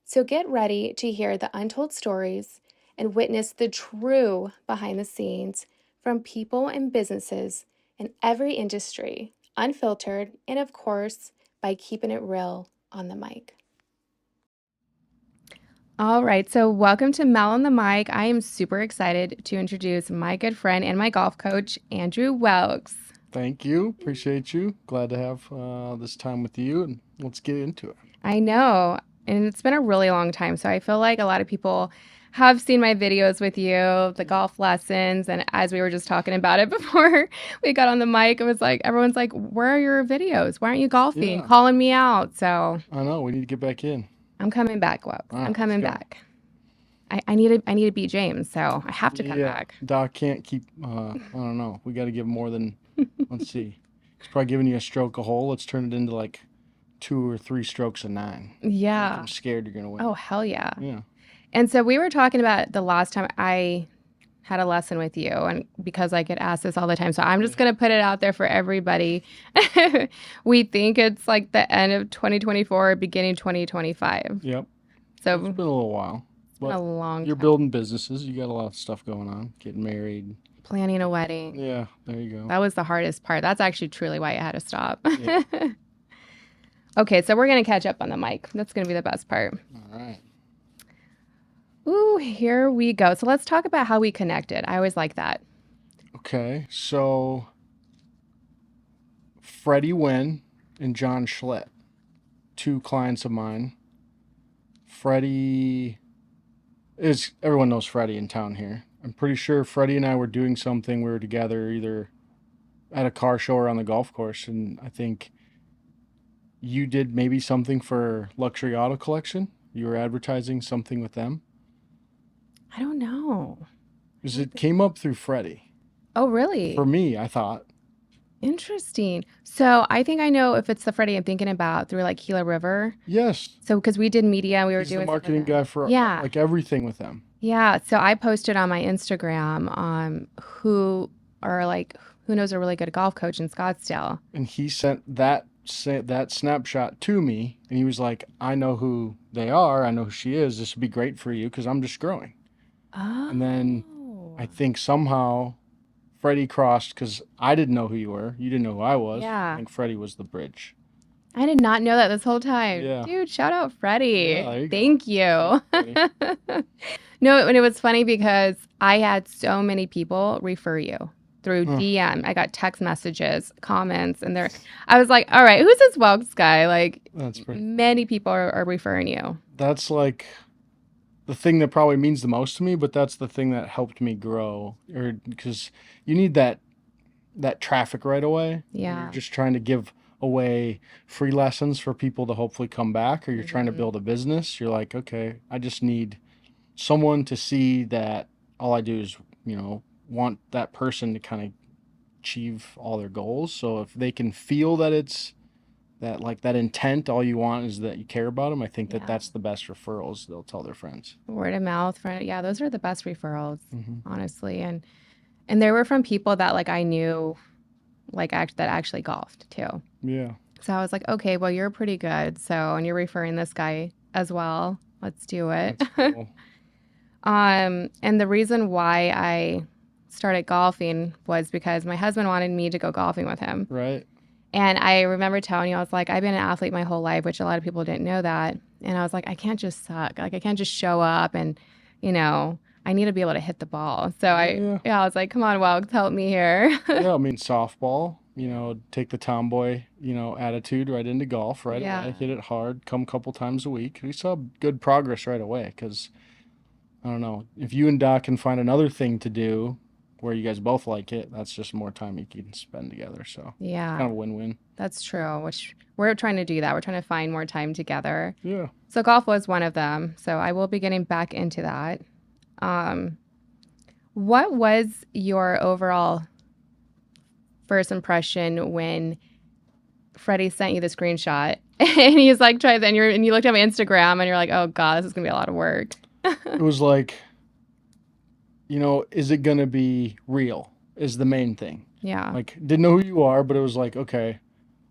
So get ready to hear the untold stories and witness the true behind the scenes from people and businesses in every industry, unfiltered, and of course, by keeping it real on the mic. All right, so welcome to Mel on the Mic. I am super excited to introduce my good friend and my golf coach, Andrew Welks. Thank you. Appreciate you. Glad to have this time with you, and let's get into it. I know, and it's been a really long time, so I feel like a lot of people have seen my videos with you, the golf lessons, and as we were just talking about it before we got on the mic, it was like everyone's like, "Where are your videos? Why aren't you golfing?" Yeah, Calling me out. So I know. We need to get back in. I'm coming back, Welks. All I'm right, let's coming go. back. I need to beat James, so I have to come Yeah, back. Doc can't keep. I don't know. We got to give more than. Let's see. He's probably giving you a stroke a hole. Let's turn it into like 2 or 3 strokes a nine. Make Yeah. him scared you're gonna Oh, win. hell yeah. Yeah. And so we were talking about the last time I had a lesson with you, and because I get asked this all the time, so I'm just Yeah. going to put it out there for everybody. We think it's like the end of 2024, beginning 2025. Yep. It's So been a little while, it's been but a long you're time. building businesses. You got a lot of stuff going on. Getting married. Planning a wedding. Yeah. There you go. That was the hardest part. That's actually truly why I had to stop. Yeah. Okay, so we're going to catch up on the mic. That's going to be the best part. All right. Ooh, here we go. So let's talk about how we connected. I always like that. Okay. So Freddie Wynn and John Schlett, two clients of mine. Freddie is everyone knows Freddie in town here. I'm pretty sure Freddie and I were doing something. We were together either at a car show or on the golf course, and I think you did maybe something for Luxury Auto Collection. You were advertising something with them I don't know. because it came up through Freddie. Oh, For really? me, I thought Interesting. So I think I know if it's the Freddie I'm thinking about through like Gila River. yes, So because we did media, we were he's the doing stuff with marketing them. guy for Yeah, like everything with them. yeah. So I posted on my Instagram, who are like who knows a really good golf coach in Scottsdale. And he sent that snapshot to me, and he was like, "I know who they are. I know who she is. This would be great for you because I'm just growing." And then Oh, I think somehow Freddie crossed because I didn't know who you were. You didn't know who I was. I yeah. think Freddie was the bridge. I did not know that this whole time. Yeah, Dude, shout out yeah. Freddie. There you go. Thank Thanks, you. Freddie. No, and it was funny because I had so many people refer you through Huh, DM. I got text messages, comments, and I was like, all right, who's this Welks guy? Like, that's pretty cool. many people are referring you. That's like the thing that probably means the most to me, but that's the thing that helped me grow. Or because you need that traffic right away when you're Yeah. just trying to give away free lessons for people to hopefully come back, or you're trying to Hmm. build a business. You're like, okay, I just need someone to see that all I do is, want that person to kind of achieve all their goals. So if they can feel that it's that like that intent, all you want is that you care about them. I think that Yeah. that's the best referrals. They'll tell their friends. Word of mouth, friend. Yeah, those are the best referrals, Hmm. honestly. And they were from people that like I knew, like that actually golfed too. Yeah, So I was like, okay, well, you're pretty good. So, and you're referring this guy as well. Let's do it. that's cool. And the reason why I started golfing was because my husband wanted me to go golfing with him. Right? And I remember telling you, I was like, I've been an athlete my whole life, which a lot of people didn't know that. And I was like, I can't just suck. Like, I can't just show up and, you know, I need to be able to hit the ball. So Yeah. yeah, I was like, come on, Welks, help me here. Yeah, I mean softball, take the tomboy, attitude right into golf right away. Yeah. Hit it hard, come a couple times a week. We saw good progress right away because I don't know, if you and Doc can find another thing to do where you guys both like it, that's just more time you can spend together. So it's Yeah, kind of a win-win. that's true, which we're trying to do that. We're trying to find more time together. Yeah. So golf was one of them. So I will be getting back into that. Um, what was your overall first impression when Freddie sent you the screenshot and he's like, try that, and you looked at my Instagram and you're like, oh God, this is gonna be a lot of work. It was like, is it going to be real is the main thing. Yeah. Like, didn't know who you are, but it was like, okay,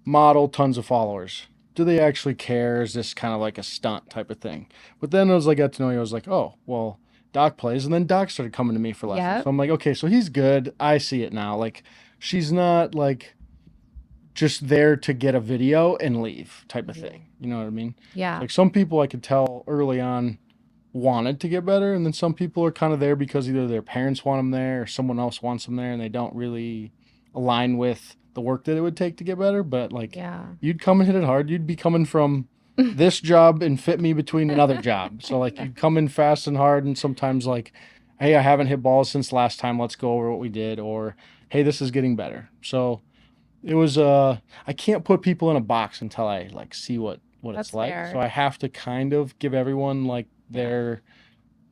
model, tons of followers. do they actually care? Is this kind of like a stunt type of thing? But then as I got to know you, I was like, oh, well, Doc plays. And then Doc started coming to me for lessons. Yep. So I'm like, okay, so he's good. I see it now. Like, she's not like just there to get a video and leave type of thing. Mhm. You know what I mean? It's Yeah. like some people I could tell early on wanted to get better, and then some people are kind of there because either their parents want them there or someone else wants them there, and they don't really align with the work that it would take to get better. But like, Yeah. you'd come and hit it hard. You'd be coming from this job and fit me between another job. So I like, know. you'd come in fast and hard, and sometimes like, hey, I haven't hit balls since last time. Let's go over what we did, or hey, this is getting better. So it was I can't put people in a box until I like see what it's That's like. So fair. I have to kind of give everyone like Yeah.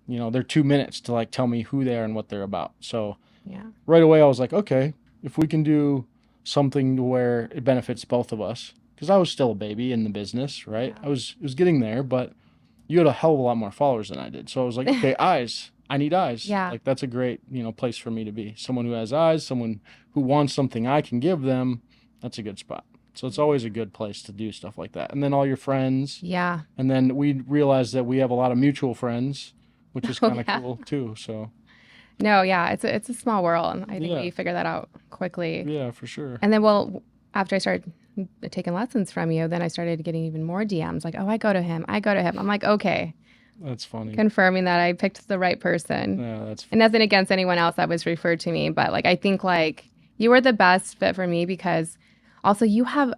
their 2 minutes to like tell me who they are and what they're about. So Yeah. right away I was like, okay, if we can do something to where it benefits both of us, because I was still a baby in the business, right? Yeah. I was getting there, but you had a hell of a lot more followers than I did. So I was like, okay, eyes. I need eyes. Yeah. Like that's a great, place for me to be. Someone who has eyes, someone who wants something I can give them. That's a good spot. So it's always a good place to do stuff like that. And then all your friends, Yeah. and then we realized that we have a lot of mutual friends, which is Oh kind of yeah. cool too. So No, yeah, it's a small world. I think yeah, we figure that out quickly. yeah, for sure. And then, well, after I started taking lessons from you, then I started getting even more DMs like, "Oh, I go to him. I go to him." I'm like, "Okay," That's funny. confirming that I picked the right person. Yeah, that's And funny. nothing against anyone else that was referred to me, but like I think like you were the best fit for me because also you have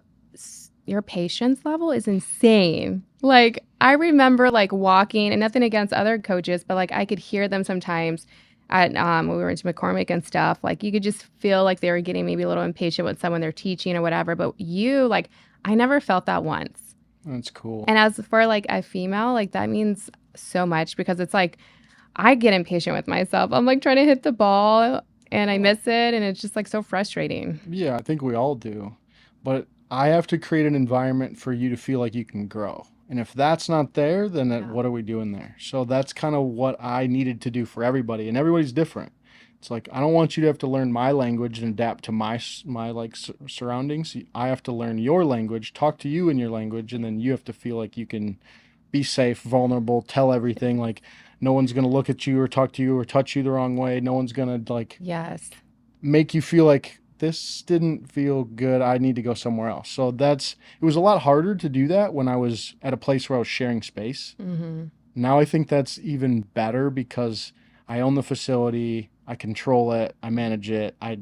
your patience level is insane. Like I remember like walking and nothing against other coaches, but like I could hear them sometimes at when we were into McCormick and stuff. Like you could just feel like they were getting maybe a little impatient with someone they're teaching or whatever. But you like I never felt that once. That's cool. And as for like a female, like that means so much because it's like I get impatient with myself. I'm like trying to hit the ball and I Well, miss it and it's just like so frustrating. yeah, I think we all do. But I have to create an environment for you to feel like you can grow. And if that's not there, then Yeah. what are we doing there? So that's kind of what I needed to do for everybody, and everybody's different. It's like I don't want you to have to learn my language and adapt to my like surroundings. I have to learn your language, talk to you in your language, and then you have to feel like you can be safe, vulnerable, tell everything. Like no one's gonna look at you or talk to you or touch you the wrong way. No one's gonna like Yes. make you feel like this didn't feel good. I need to go somewhere else. So it was a lot harder to do that when I was at a place where I was sharing space. Mm-hmm. Now I think that's even better because I own the facility, I control it, I manage it, I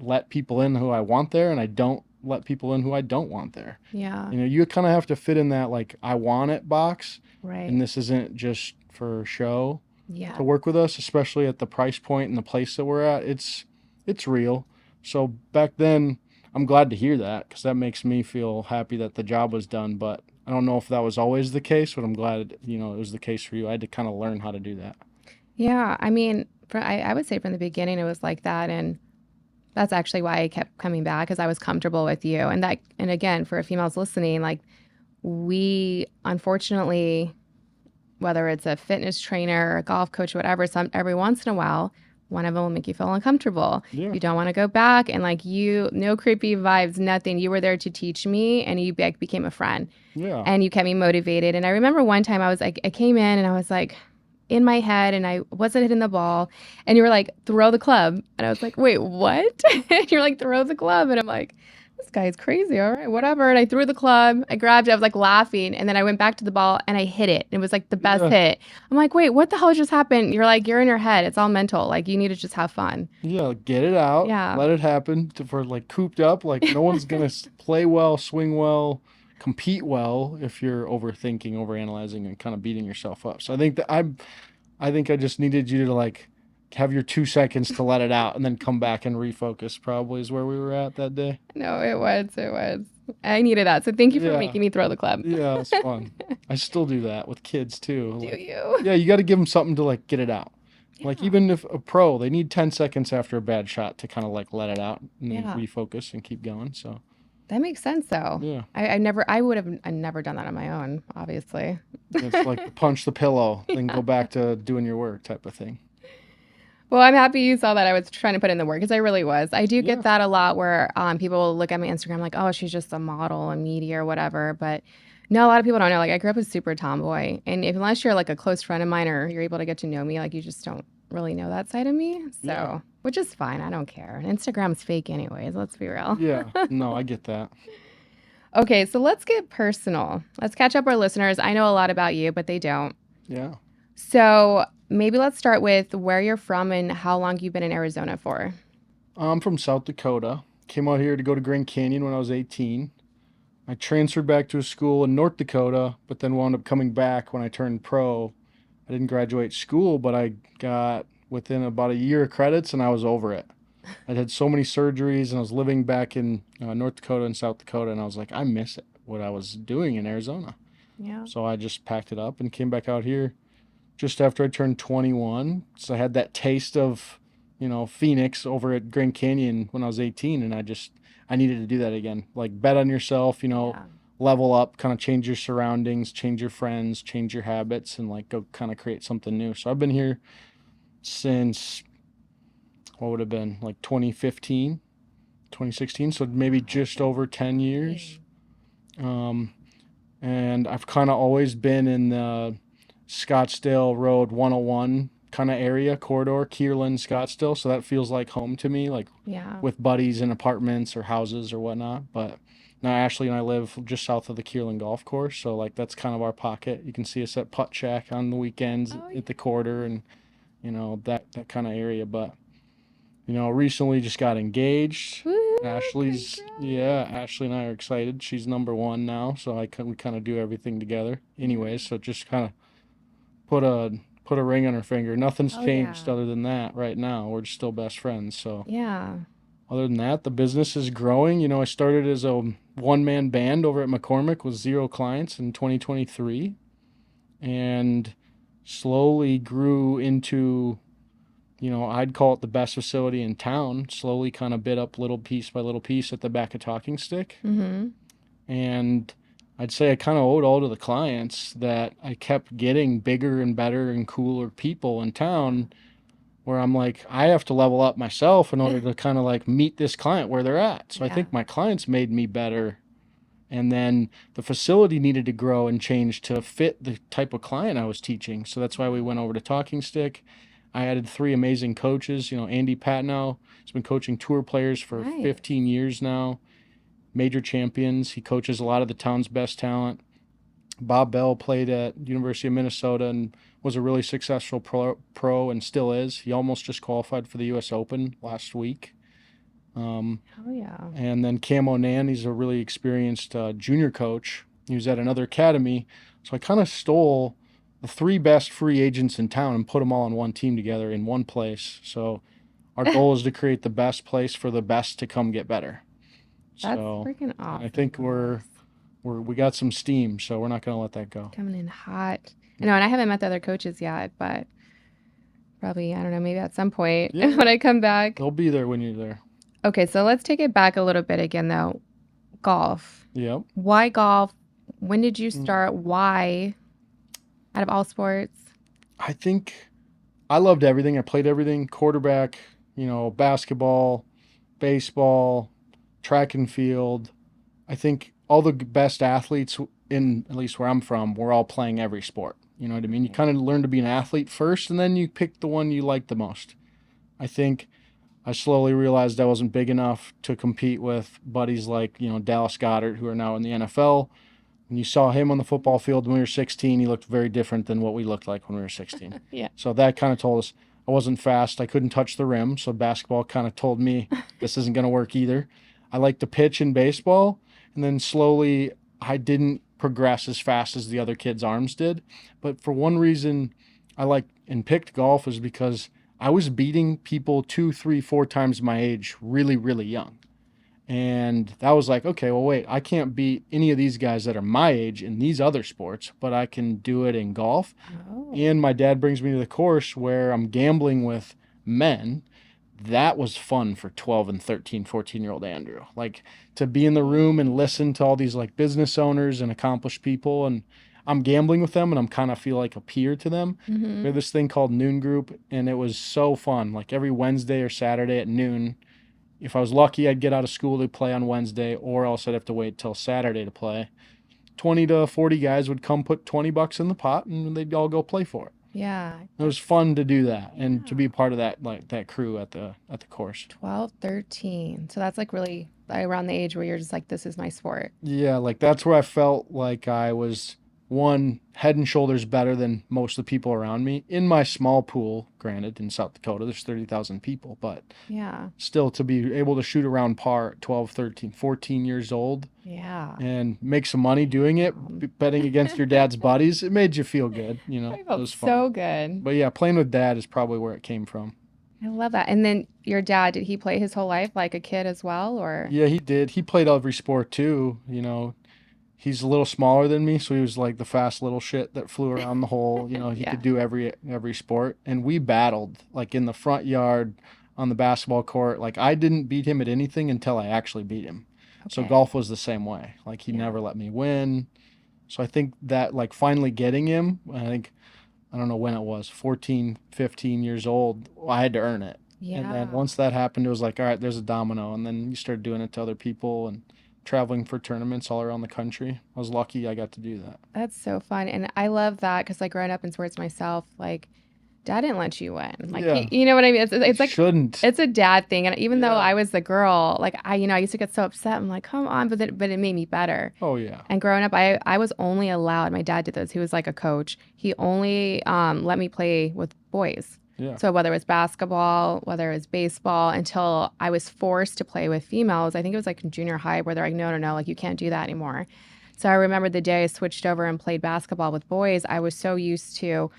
let people in who I want there, and I don't let people in who I don't want there. Yeah. You kind of have to fit in that like I want it box, Right. and this isn't just for show Yeah. to work with us, especially at the price point and the place that we're at. It's real. So back then, I'm glad to hear that because that makes me feel happy that the job was done. But I don't know if that was always the case, but I'm glad it was the case for you. I had to kind of learn how to do that. Yeah. I mean, I would say from the beginning it was like that. And that's actually why I kept coming back because I was comfortable with you. And again, for females listening, like we unfortunately whether it's a fitness trainer, a golf coach, whatever, every once in a while, one of them will make you feel uncomfortable. Yeah, You don't want to go back, and like no creepy vibes, nothing. You were there to teach me, and you became a friend, yeah, and you kept me motivated. And I remember one time I was like, I came in and I was like, in my head, and I wasn't hitting the ball, and you were like, throw the club, and I was like, wait, what? And you're like, throw the club, and I'm like, this guy's crazy. All right, whatever. And I threw the club. I grabbed it. I was like laughing. And then I went back to the ball and I hit it. It was like the best yeah, hit. I'm like, wait, what the hell just happened? You're like, you're in your head. It's all mental. Like, you need to just have fun. yeah. Get it out. Yeah. Let it happen. For like cooped up, like no one's gonna play well, swing well, compete well if you're overthinking, overanalyzing, and kind of beating yourself up. So I think I just needed you to like have your 2 seconds to let it out and then come back and refocus. Probably is where we were at that day. No, it was. It was. I needed that. So thank you for Yeah, making me throw the club. yeah, it's fun. I still do that with kids too. Do Like, you? yeah, you got to give them something to like get it out. Like Yeah. even if a pro, they need 10 seconds after a bad shot to kind of like let it out and then Yeah. refocus and keep going. So That makes sense, though. yeah, I would have I never done that on my own, obviously. it's like punch the pillow, then go back to doing your work type of thing. Well, I'm happy you saw that I was trying to put in the work because I really was. I do get Yeah, that a lot where people will look at my Instagram like, oh, she's just a model, a media or whatever. But no, a lot of people don't know. Like, I grew up a super tomboy. And if, unless you're like a close friend of mine or you're able to get to know me, like, you just don't really know that side of me. yeah, So, which is fine. I don't care. Instagram's fake, anyways. Let's be real. yeah. No, I get that. Okay, so let's get personal. Let's catch up our listeners. I know a lot about you, but they don't. Yeah. So, maybe let's start with where you're from and how long you've been in Arizona for. I'm from South Dakota. Came out here to go to Grand Canyon when I was 18. I transferred back to a school in North Dakota, but then wound up coming back when I turned pro. I didn't graduate school, but I got within about a year of credits and I was over it. I'd had so many surgeries and I was living back in North Dakota and South Dakota, and I was like, I miss it, what I was doing in Arizona. Yeah. So I just packed it up and came back out here just after I turned 21. So I had that taste of, Phoenix over at Grand Canyon when I was 18, and I needed to do that again. Like bet on yourself, Yeah. level up, kind of change your surroundings, change your friends, change your habits, and like go kind of create something new. So I've been here since what would have been like 2015, 2016, so maybe Wow, just over 10 years. dang. Um, and I've kind of always been in the Scottsdale Road 101 kind of area corridor, Kierland, Scottsdale. So that feels like home to me, like Yeah. with buddies in apartments or houses or whatnot. But now Ashley and I live just south of the Kierland Golf Course, so like that's kind of our pocket. You can see us at Putt Shack on the weekends Oh, at the yeah. quarter, and that kind of area. But recently just got engaged. Woo, Ashley's, congrats. yeah, Ashley and I are excited. She's number one now, so we kind of do everything together. Yeah. Anyways, so just kind of put a put a ring on her finger. Nothing's Oh, changed yeah. other than that right now. We're just still best friends. So Yeah. other than that, the business is growing. I started as a one man band over at McCormick with 0 clients in 2023, and slowly grew into, I'd call it the best facility in town. Slowly kind of bit up little piece by little piece at the back of Talking Stick. Mm-hmm. And I'd say I kind of owed all to the clients that I kept getting bigger and better and cooler people in town, where I'm like, I have to level up myself in order to kind of like meet this client where they're at. So I Yeah. think my clients made me better. And then the facility needed to grow and change to fit the type of client I was teaching. So that's why we went over to Talking Stick. I added 3 amazing coaches. Andy Patnow has been coaching tour players for Nice. 15 years now, major champions. He coaches a lot of the town's best talent. Bob Bell played at University of Minnesota and was a really successful pro and still is. He almost just qualified for the U.S. Open last week. Um, Oh, yeah. and then Cam Onan, he's a really experienced junior coach. He was at another academy. So I kind of stole the 3 best free agents in town and put them all on one team together in one place. So our goal is to create the best place for the best to come get better. That's So, freaking and I awesome, think Welks. we got some steam, so we're not going to let that go. Coming in hot. I know, and I haven't met the other coaches yet, but probably, I don't know, maybe at some point Yeah, when I come back. they'll be there when you're there. Okay, so let's take it back a little bit again, though. Golf. Yep. Why golf? When did you Mm, start? Why? Out of all sports? I think I loved everything. I played everything: quarterback, basketball, baseball, track and field. I think all the best athletes in at least where I'm from, we're all playing every sport. You know what I mean? You Right. kind of learn to be an athlete first, and then you pick the one you like the most. I think I slowly realized I wasn't big enough to compete with buddies like, Dallas Goddard, who are now in the NFL. When you saw him on the football field when we were 16, he looked very different than what we looked like when we were 16. Yeah. So that kind of told us I wasn't fast. I couldn't touch the rim. So basketball kind of told me this isn't going to work either. I like to pitch in baseball. And then slowly I didn't progress as fast as the other kids' arms did. But for one reason, I like and picked golf is because I was beating people 2, 3, 4 times my age really, really young. And that was like, okay, well, wait, I can't beat any of these guys that are my age in these other sports, but I can do it in golf. Oh. And my dad brings me to the course where I'm gambling with men. That was fun for 12 and 13, 14-year-old Andrew. Like to be in the room and listen to all these like business owners and accomplished people. And I'm gambling with them and I'm kind of feel like a peer to them. We Mm-hmm. have this thing called Noon Group, and it was so fun. Like every Wednesday or Saturday at noon, if I was lucky, I'd get out of school to play on Wednesday, or else I'd have to wait till Saturday to play. 20 to 40 guys would come put $20 in the pot and they'd all go play for it. Yeah, It was that's fun to do that and to yeah. be part of that like that crew at the course. 12, 13. So that's like really around the age where you're just like, this is my sport. Yeah, like that's where I felt like I was one head and shoulders better than most of the people around me in my small pool. Granted, in South Dakota, there's 30,000 people, but Yeah. still to be able to shoot around par at 12, 13, 14 years old Yeah. and make some money doing it, betting against your dad's buddies, it made you feel good, you know. I It felt was fun. so good. But yeah, playing with dad is probably where it came from. I love that. And then your dad, did he play his whole life like a kid as well, or? Yeah, he did. He played every sport too, you know. He's a little smaller than me, so he was like the fast little shit that flew around the hole. You know, he Yeah. could do every sport. And we battled like in the front yard on the basketball court. Like I didn't beat him at anything until I actually beat him. So Okay. golf was the same way. Like he Yeah. never let me win. So I think that like finally getting him, I think I don't know when it was, 14, 15 years old, I had to earn it. And then Yeah. once that happened, it was like, all right, there's a domino. And then you start doing it to other people and traveling for tournaments all around the country. I was lucky I got to do that. That's so fun. And I love that because like growing up in sports myself, like dad didn't let you win. Like Yeah, you know what I mean? he It's like shouldn't. it's a dad thing. And even though Yeah. I was the girl, like I used to get so upset. I'm like, come on, but it made me better. Oh, yeah. And growing up, I was only allowed, my dad did this. He was like a coach. He only let me play with boys. Yeah. So whether it was basketball, whether it was baseball, until I was forced to play with females. I think it was like in junior high where they're like, no, no, no, like you can't do that anymore. So I remember the day I switched over and played basketball with boys, I was so used to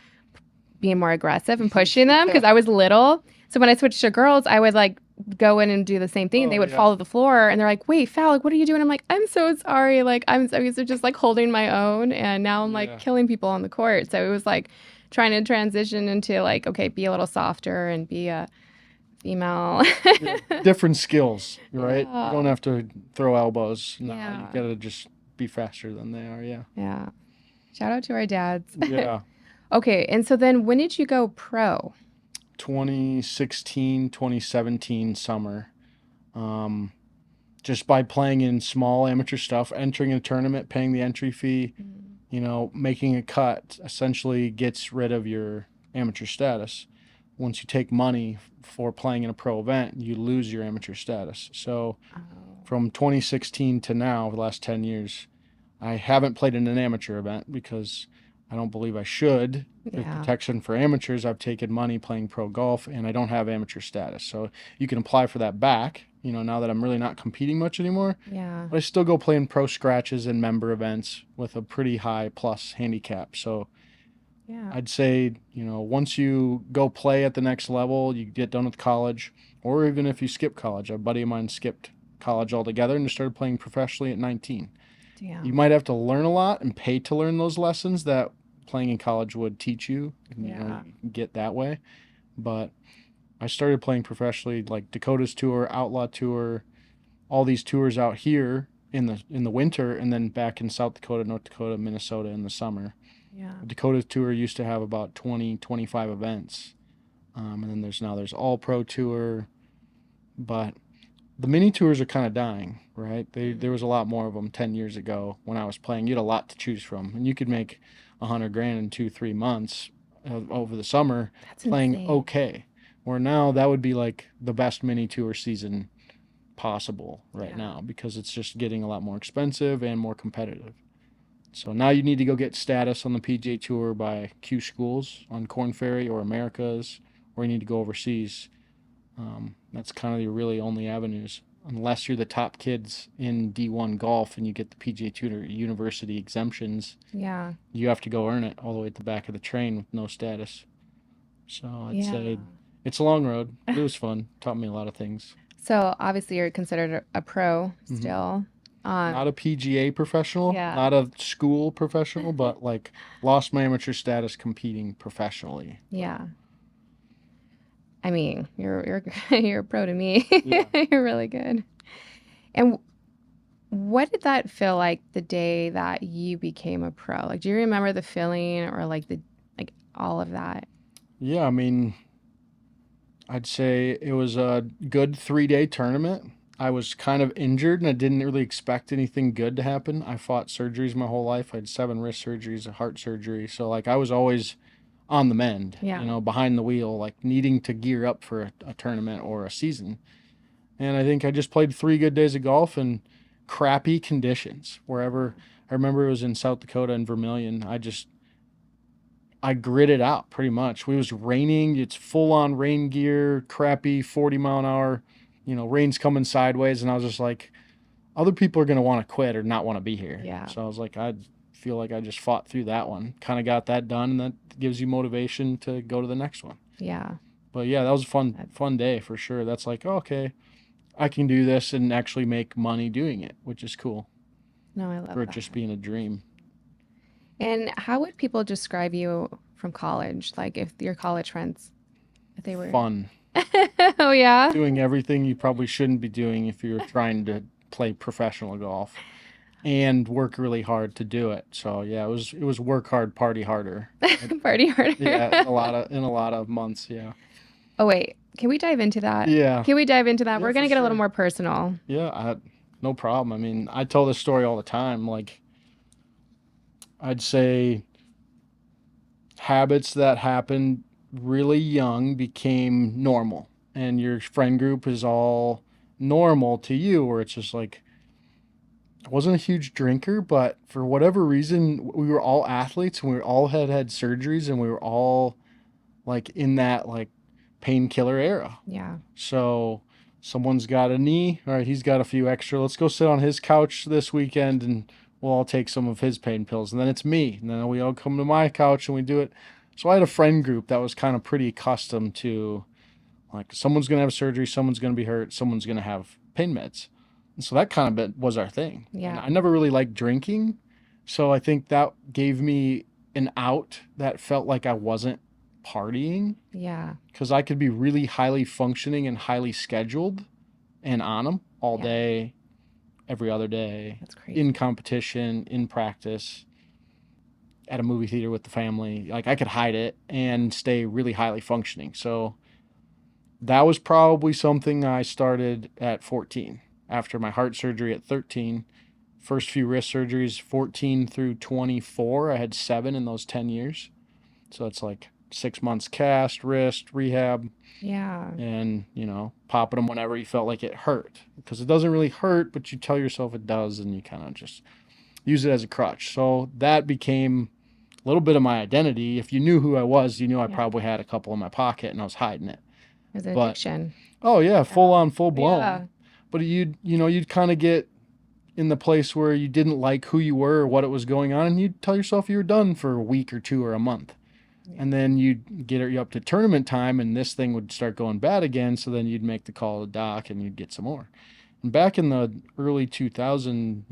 being more aggressive and pushing them Yeah. because I was little. So when I switched to girls, I would like go in and do the same thing. And Oh, they would yeah. follow the floor and they're like, wait, foul, like, what are you doing? I'm like, I'm so sorry. Like, I'm so used to just like holding my own. And now I'm like Yeah. killing people on the court. So it was like trying to transition into like, okay, be a little softer and be a female. Yeah. Different skills, right? You don't Yeah. have to throw elbows. No, you Yeah. gotta just be faster than they are. Yeah. Yeah. Shout out to our dads. Yeah. Okay. And so then when did you go pro? 2016, 2017 summer. Um, just by playing in small amateur stuff, entering a tournament, paying the entry fee, you know, making a cut essentially gets rid of your amateur status. Once you take money for playing in a pro event, you lose your amateur status. So Oh, from 2016 to now, the last 10 years, I haven't played in an amateur event because I don't believe I should. With yeah. protection for amateurs, I've taken money playing pro golf and I don't have amateur status. So you can apply for that back, you know, now that I'm really not competing much anymore. Yeah. But I still go play in pro scratches and member events with a pretty high plus handicap. So Yeah. I'd say, you know, once you go play at the next level, you get done with college, or even if you skip college. A buddy of mine skipped college altogether and just started playing professionally at 19. You Damn. might have to learn a lot and pay to learn those lessons that playing in college would teach you, and, you know, Yeah. you can get that way. But I started playing professionally, like Dakota's tour, Outlaw tour, all these tours out here in the winter, and then back in South Dakota, North Dakota, Minnesota in the summer. Yeah. Dakota's tour used to have about 20, 25 events. And then there's all pro tour, but the mini tours are kind of dying, right? There was a lot more of them 10 years ago when I was playing. You had a lot to choose from, and you could make 100 grand in 2, 3 months over the summer That's playing insane. okay. Where now that would be like the best mini tour season possible right Yeah. now because it's just getting a lot more expensive and more competitive. So now you need to go get status on the PGA Tour by Q Schools on Corn Ferry or Americas, or you need to go overseas. That's kind of your really only avenues. Unless you're the top kids in D1 golf and you get the PGA Tour university exemptions, Yeah. you have to go earn it all the way at the back of the train with no status. So I'd Yeah. say it's a long road, but it was fun. Taught me a lot of things. So obviously you're considered a pro Hmm. still. Not a PGA professional, Yeah. not a school professional, but like lost my amateur status competing professionally. But Yeah. I mean, you're you're a pro to me. yeah, You're really good. And What did that feel like the day that you became a pro? Like, do you remember the feeling or like like all of that? Yeah, I mean, I'd say it was a good 3 day tournament. I was kind of injured and I didn't really expect anything good to happen. I fought surgeries my whole life. I had 7 wrist surgeries, a heart surgery. So, like, I was always on the mend, Yeah. behind the wheel, like needing to gear up for a tournament or a season. And I think I just played 3 good days of golf in crappy conditions wherever. I remember it was in South Dakota and Vermilion. I gritted out pretty much. We was raining. It's full on rain gear, crappy 40 mile an hour. Rain's coming sideways, and I was just like, other people are gonna want to quit or not want to be here. Yeah. So I was like, I feel like I just fought through that one. Kind of got that done, and that gives you motivation to go to the next one. Yeah. But yeah, that was a fun That's, fun day for sure. That's like, oh, okay, I can do this and actually make money doing it, which is cool no, I love for it that. just being a dream. And how would people describe you from college? Like if your college friends, if they were, Fun. oh yeah. Doing everything you probably shouldn't be doing if you're trying to play professional golf and work really hard to do it. So yeah, it was work hard, party harder. Party harder. Yeah, in a lot of months. Yeah, Oh wait, can we dive into that? yeah, Can we dive into that? yeah, We're for gonna get a little sure. more personal. Yeah, no problem. I mean, I tell this story all the time. Like, I'd say habits that happened really young became normal, and your friend group is all normal to you, where it's just like, I wasn't a huge drinker, but for whatever reason, we were all athletes and we all had surgeries and we were all like in that like painkiller era. Yeah. So someone's got a knee, all right, he's got a few extra. Let's go sit on his couch this weekend and we'll all take some of his pain pills. And then it's me. And then we all come to my couch and we do it. So I had a friend group that was kind of pretty accustomed to like someone's going to have surgery, someone's going to be hurt, someone's going to have pain meds. And so that kind of was our thing. And Yeah. I never really liked drinking. So I think that gave me an out that felt like I wasn't partying Yeah. because I could be really highly functioning and highly scheduled and on them all Yeah. day, every other day, That's crazy. in competition, in practice, at a movie theater with the family. Like I could hide it and stay really highly functioning. So that was probably something I started at 14 after my heart surgery at 13. First few wrist surgeries, 14 through 24. I had 7 in those 10 years. So it's like 6 months cast, wrist, rehab, Yeah. and, popping them whenever you felt like it hurt. Because it doesn't really hurt, but you tell yourself it does, and you kind of just use it as a crutch. So that became a little bit of my identity. If you knew who I was, you knew I Yeah. probably had a couple in my pocket and I was hiding it. It was an But addiction. oh yeah, full Yeah. on, full blown. Yeah. But you'd kind of get in the place where you didn't like who you were or what it was going on, and you'd tell yourself you were done for a week or two or a month. Yeah. And then you'd get you up to tournament time, and this thing would start going bad again. So then you'd make the call to the doc, and you'd get some more. And back in the early 2000,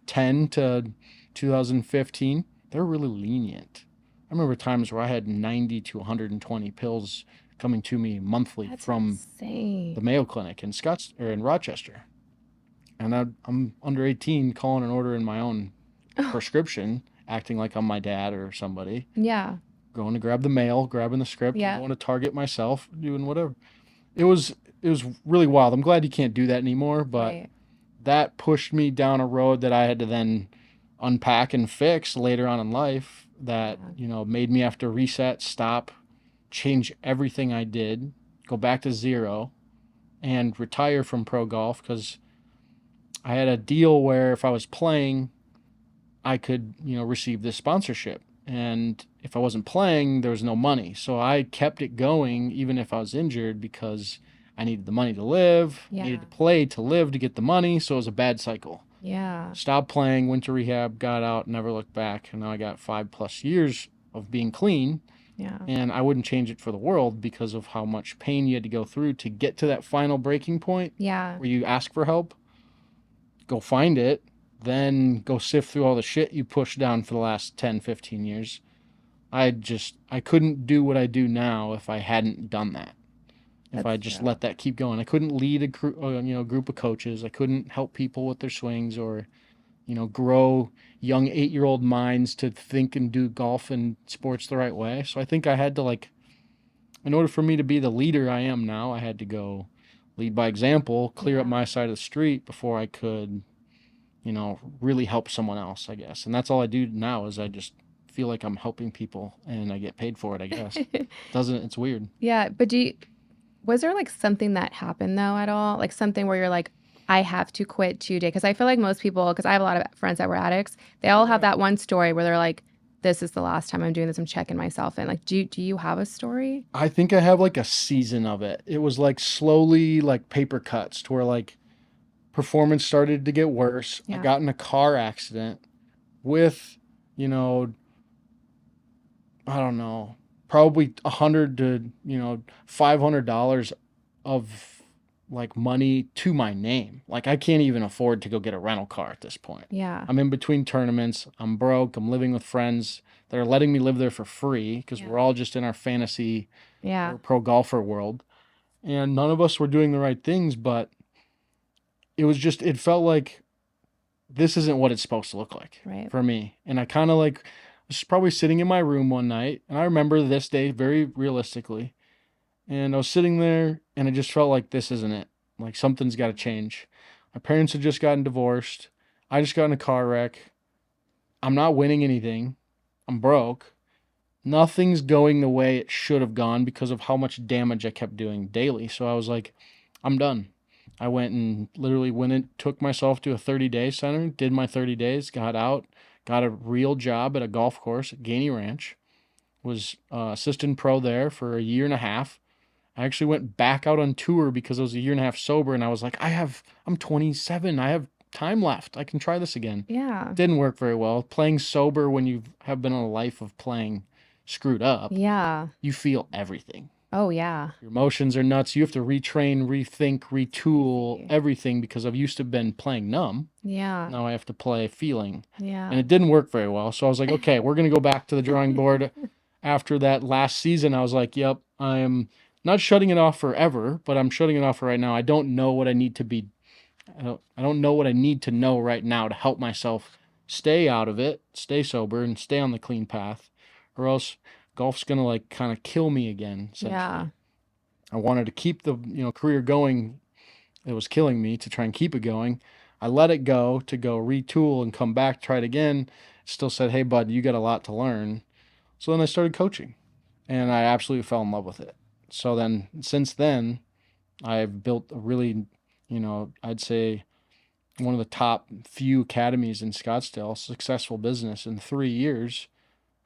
10 to 2015, they're really lenient. I remember times where I had 90 to 120 pills coming to me monthly That's from the insane. Mayo Clinic in in Rochester, and I'm under 18, calling and ordering my own prescription, acting like I'm my dad or somebody, Yeah. going to grab the mail, grabbing the script, and Yeah. going to Target myself, doing whatever. It was really wild. I'm glad you can't do that anymore, but Right. that pushed me down a road that I had to then unpack and fix later on in life. That Yeah. made me have to reset, stop, change everything I did, go back to zero, and retire from pro golf because I had a deal where if I was playing, I could, receive this sponsorship. And if I wasn't playing, there was no money. So I kept it going even if I was injured because I needed the money to live, needed Yeah. to play to live to get the money. So it was a bad cycle. Yeah. Stopped playing, went to rehab, got out, never looked back. And now I got 5+ years of being clean. Yeah. And I wouldn't change it for the world because of how much pain you had to go through to get to that final breaking point Yeah. where you ask for help, go find it, then go sift through all the shit you pushed down for the last 10, 15 years. I couldn't do what I do now if I hadn't done that. if I That's just true. let that keep going. I couldn't lead a group of coaches. I couldn't help people with their swings or grow young 8-year-old minds to think and do golf and sports the right way. So I think I had to in order for me to be the leader I am now, I had to go lead by example, clear up Yeah. my side of the street before I could, really help someone else, I guess. And that's all I do now is I just feel like I'm helping people and I get paid for it, I guess. Doesn't it's weird. Yeah, but was there like something that happened though at all? Like something where you're like, I have to quit today? Because I feel like most people, because I have a lot of friends that were addicts, they all have Yeah. that one story where they're like, this is the last time I'm doing this. I'm checking myself in. Like, do you have a story? I think I have like a season of it. It was like slowly like paper cuts to where like performance started to get worse. I Yeah. got in a car accident with, you know, I don't know, probably 100 to, $500 of like money to my name. Like I can't even afford to go get a rental car at this point. Yeah. I'm in between tournaments. I'm broke. I'm living with friends that are letting me live there for free because we're Yeah. all just in our fantasy Yeah. or pro golfer world. And none of us were doing the right things, but it felt like this isn't what it's supposed to look like Right. for me. And I kind of was probably sitting in my room one night, and I remember this day very realistically. And I was sitting there, and it just felt like this isn't it. Like something's got to change. My parents had just gotten divorced. I just got in a car wreck. I'm not winning anything. I'm broke. Nothing's going the way it should have gone because of how much damage I kept doing daily. So I was like, I'm done. I went and literally went and took myself to a 30-day center, did my 30 days, got out, got a real job at a golf course at Gainey Ranch, was assistant pro there for a year and a half. I actually went back out on tour because I was a year and a half sober and I was like, I'm 27. I have time left. I can try this again. Yeah. Didn't work very well. Playing sober when you have been on a life of playing screwed up, Yeah. you feel everything. Oh, yeah. Your emotions are nuts. You have to retrain, rethink, retool Easy. everything because I've used to been playing numb. Yeah. Now I have to play feeling. And Yeah. it didn't work very well. So I was like, okay, we're going to go back to the drawing board. After that last season, I was like, yep, I'm not shutting it off forever, but I'm shutting it off for right now. I don't know what I need to be. I don't know what I need to know right now to help myself stay out of it, stay sober, and stay on the clean path, or else golf's gonna like kind of kill me again. Yeah. Essentially, I wanted to keep the career going. It was killing me to try and keep it going. I let it go to go retool and come back, try it again. Still said, hey, bud, you got a lot to learn. So then I started coaching and I absolutely fell in love with it. So then, since then, I've built a really, I'd say one of the top few academies in Scottsdale, successful business in 3 years.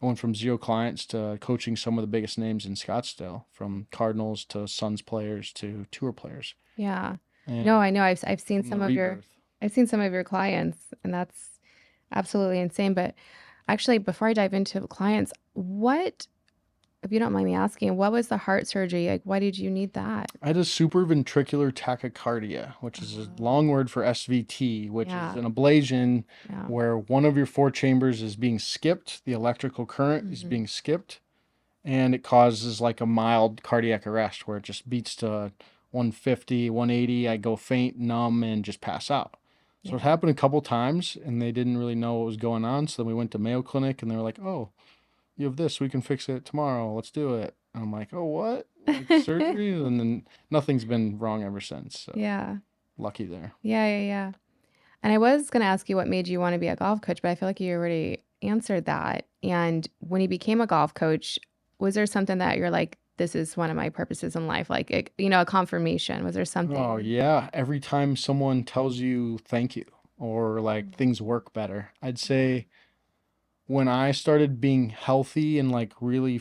I went from zero clients to coaching some of the biggest names in Scottsdale, from Cardinals to Suns players to tour players. Yeah. No, And I know. I've seen from the some of your rebirth. I've seen some of your clients, and that's absolutely insane. But actually, before I dive into clients, what, if you don't mind me asking, what was the heart surgery? Like, why did you need that? I had a supraventricular tachycardia, which is a Oh, long word for SVT, which is yeah. an ablation Yeah. where one of your four chambers is being skipped, the electrical current is Hmm. being skipped, and it causes like a mild cardiac arrest where it just beats to 150, 180. I go faint, numb, and just pass out. So it Yeah. happened a couple times, and they didn't really know what was going on. So then we went to Mayo Clinic, and they were like, "Oh, you have this. We can fix it tomorrow. Let's do it." And I'm like, "Oh, what? Like surgery?" And then nothing's been wrong ever since. So Yeah. lucky there. Yeah. Yeah. Yeah. And I was going to ask you what made you want to be a golf coach, but I feel like you already answered that. And when you became a golf coach, was there something that you're like, this is one of my purposes in life? Like, a confirmation. Was there Oh something? yeah. Every time someone tells you thank you or like Mm. things work better, I'd Yeah. say when I started being healthy and like really,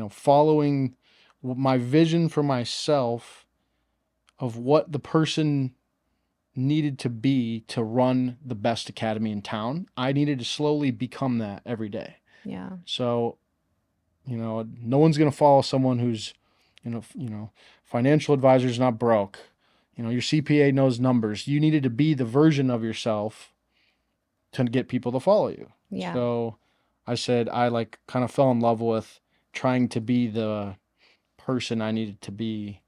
following my vision for myself of what the person needed to be to run the best academy in town, I needed to slowly become that every day. Yeah. So, no one's going to follow someone who's, financial advisor is not broke. Your CPA knows numbers. You needed to be the version of yourself to get people to follow you. Yeah. So I said I like kind of fell in love with trying to be the person I needed to be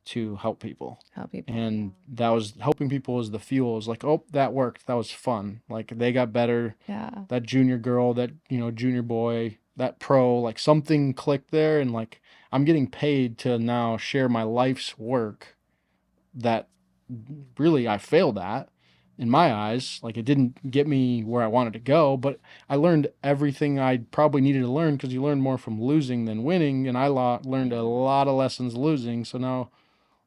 to help people. Help people. And that was helping people was the fuel. It was like, oh, that worked. That was fun. Like they got better. Yeah. That junior girl, that, junior boy, that pro, like something clicked there. And like I'm getting paid to now share my life's work that really I failed at in my eyes. Like it didn't get me where I wanted to go, but I learned everything I probably needed to learn because you learn more from losing than winning. And I learned a lot of lessons losing. So now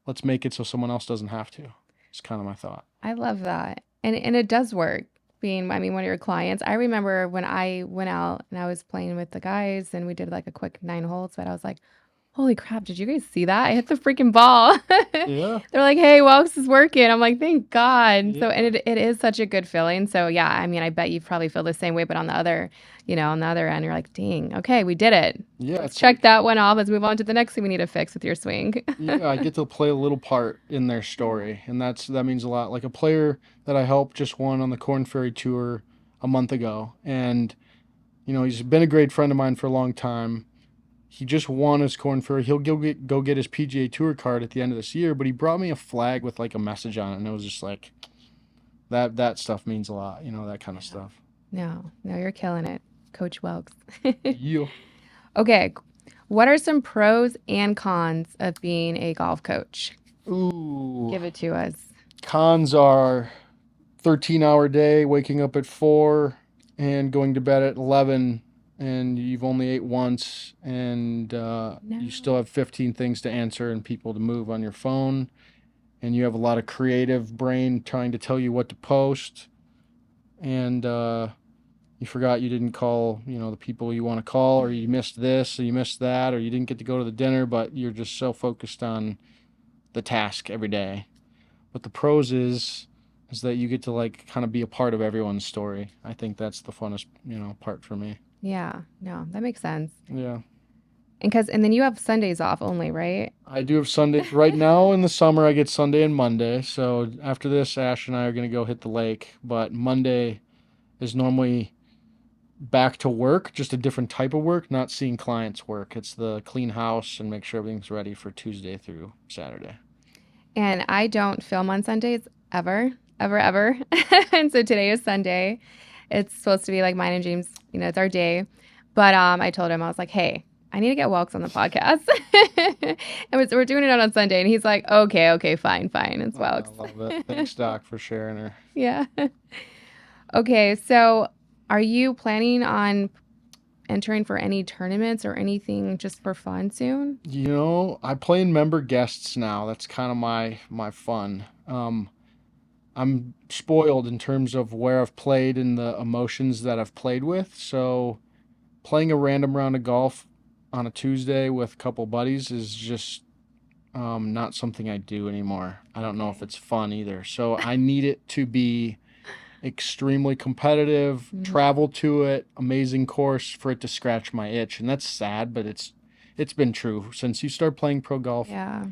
let's make it so someone else doesn't have to. It's kind of my thought. I love that. And it does work. Being, I mean, one of your clients. I remember when I went out and I was playing with the guys and we did like a quick 9 holes, but I was like, holy crap, did you guys see that? I hit the freaking ball. Yeah. They're like, hey, Welks is working. I'm like, thank God. So, Yeah. and it is such a good feeling. So, yeah, I mean, I bet you probably feel the same way, but on the other, on the other end, you're like, dang, okay, we did it. Yeah. Let's It's check like, that one off. Let's move on to the next thing we need to fix with your swing. yeah, I get to play a little part in their story, and that means a lot. Like a player that I helped just won on the Corn Ferry Tour a month ago, and he's been a great friend of mine for a long time. He just won his Corn Ferry. He'll go get his PGA Tour card at the end of this year, but he brought me a flag with like a message on it, and it was just like that stuff means a lot, that kind of Yeah. stuff. No, you're killing it, Coach Welks. Yeah. Okay. What are some pros and cons of being a golf coach? Ooh, Give it to us. cons are 13-hour day, waking up at 4 and going to bed at 11, and you've only ate once, and you still No. have 15 things to answer and people to move on your phone, and you have a lot of creative brain trying to tell you what to post, and you forgot you didn't call, the people you want to call, or you missed this, or you missed that, or you didn't get to go to the dinner, but you're just so focused on the task every day. But the pros is that you get to like kind of be a part of everyone's story. I think that's the funnest, part for me. Yeah. No, that makes sense. Yeah. And then you have Sundays off only, right? I do have Sunday right now in the summer. I get Sunday and Monday. So after this, Ash and I are going to go hit the lake. But Monday is normally back to work, just a different type of work, not seeing clients work. It's the clean house and make sure everything's ready for Tuesday through Saturday. And I don't film on Sundays ever, ever, ever. And so today is Sunday. It's supposed to be like mine and James, it's our day. But I told him, I was like, hey, I need to get Welks on the podcast. And we're doing it on Sunday. And he's like, okay, fine, fine. It's I Welks. love it. Thanks, Doc, for sharing her. Yeah. Okay, so are you planning on entering for any tournaments or anything just for fun soon? I play in member guests now. That's kind of my fun. I'm spoiled in terms of where I've played and the emotions that I've played with. So playing a random round of golf on a Tuesday with a couple buddies is just not something I do anymore. I don't know if Okay. it's fun either. So I need it to be extremely competitive, Mhm. travel to it, amazing course for it to scratch my itch. And that's sad, but it's been true. Since you start playing pro golf, Yeah,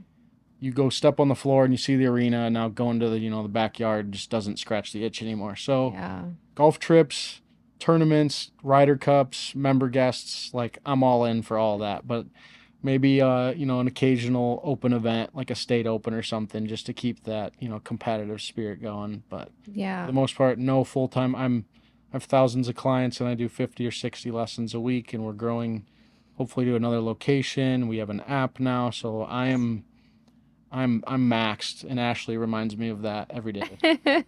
you go step on the floor and you see the arena, and now going to the backyard just doesn't scratch the itch anymore. So yeah. golf trips, tournaments, Ryder Cups, member guests, like I'm all in for all that. But maybe an occasional open event like a state open or something just to keep that, competitive spirit going. But for Yeah. the most part, no full time. I have thousands of clients and I do 50 or 60 lessons a week, and we're growing hopefully to another location. We have an app now, so I'm maxed, and Ashley reminds me of that every day.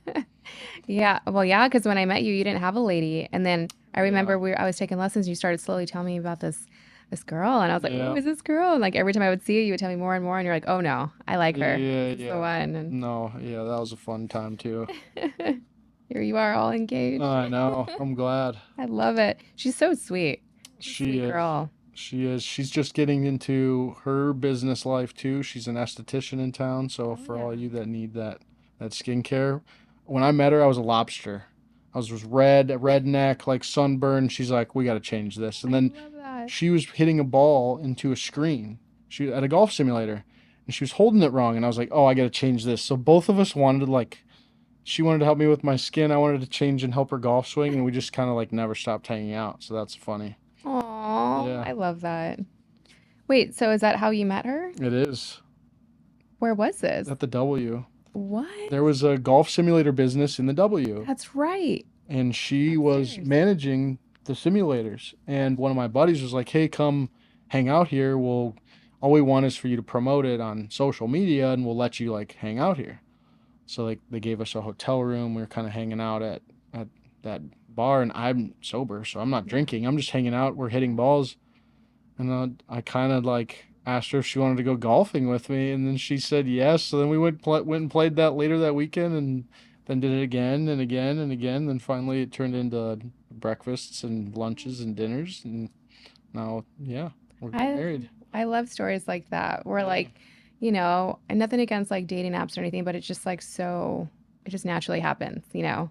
Yeah. Well, yeah, because when I met you, you didn't have a lady. And then I Yeah. remember I was taking lessons, you started slowly telling me about this girl. And I was like, who Yeah. is this girl? And like every time I would see you would tell me more and more. And you're like, oh no, I like her. Yeah, This is the yeah. one. And No, yeah, that was a fun time too. here you are all engaged. I know. I'm glad. I love it. She's so sweet. She's a She sweet is. girl. She is. She's just getting into her business life too. She's an esthetician in town, so Oh for yeah. all you that need that skincare, when I met her, I was a lobster. I was red, a redneck, like sunburned. She's like, "We got to change this." And I then love that. she was hitting a ball into a screen. She at a golf simulator, and she was holding it wrong. And I was like, "Oh, I got to change this." So both of us wanted to like. She wanted to help me with my skin. I wanted to change and help her golf swing, and we just kind of like never stopped hanging out. So that's funny. Aw, Yeah, I love that. Wait, so is that how you met her? it is. Where was this? at the W. What? There was a golf simulator business in the W, That's right. and she was Upstairs. managing the simulators. And one of my buddies was like, "Hey, come hang out here. All we want is for you to promote it on social media, and we'll let you like hang out here." So like they gave us a hotel room. We were kind of hanging out at that bar, and I'm sober, so I'm not Yeah. drinking. I'm just hanging out. We're hitting balls, and I kind of like asked her if she wanted to go golfing with me, and then she said yes. So then we went and played that later that weekend, and then did it again and again and again. Then finally it turned into breakfasts and lunches and dinners, and now yeah, we're getting I married. I love stories like that where Yeah, like, and nothing against like dating apps or anything, but it's just like so it just naturally happens, you know.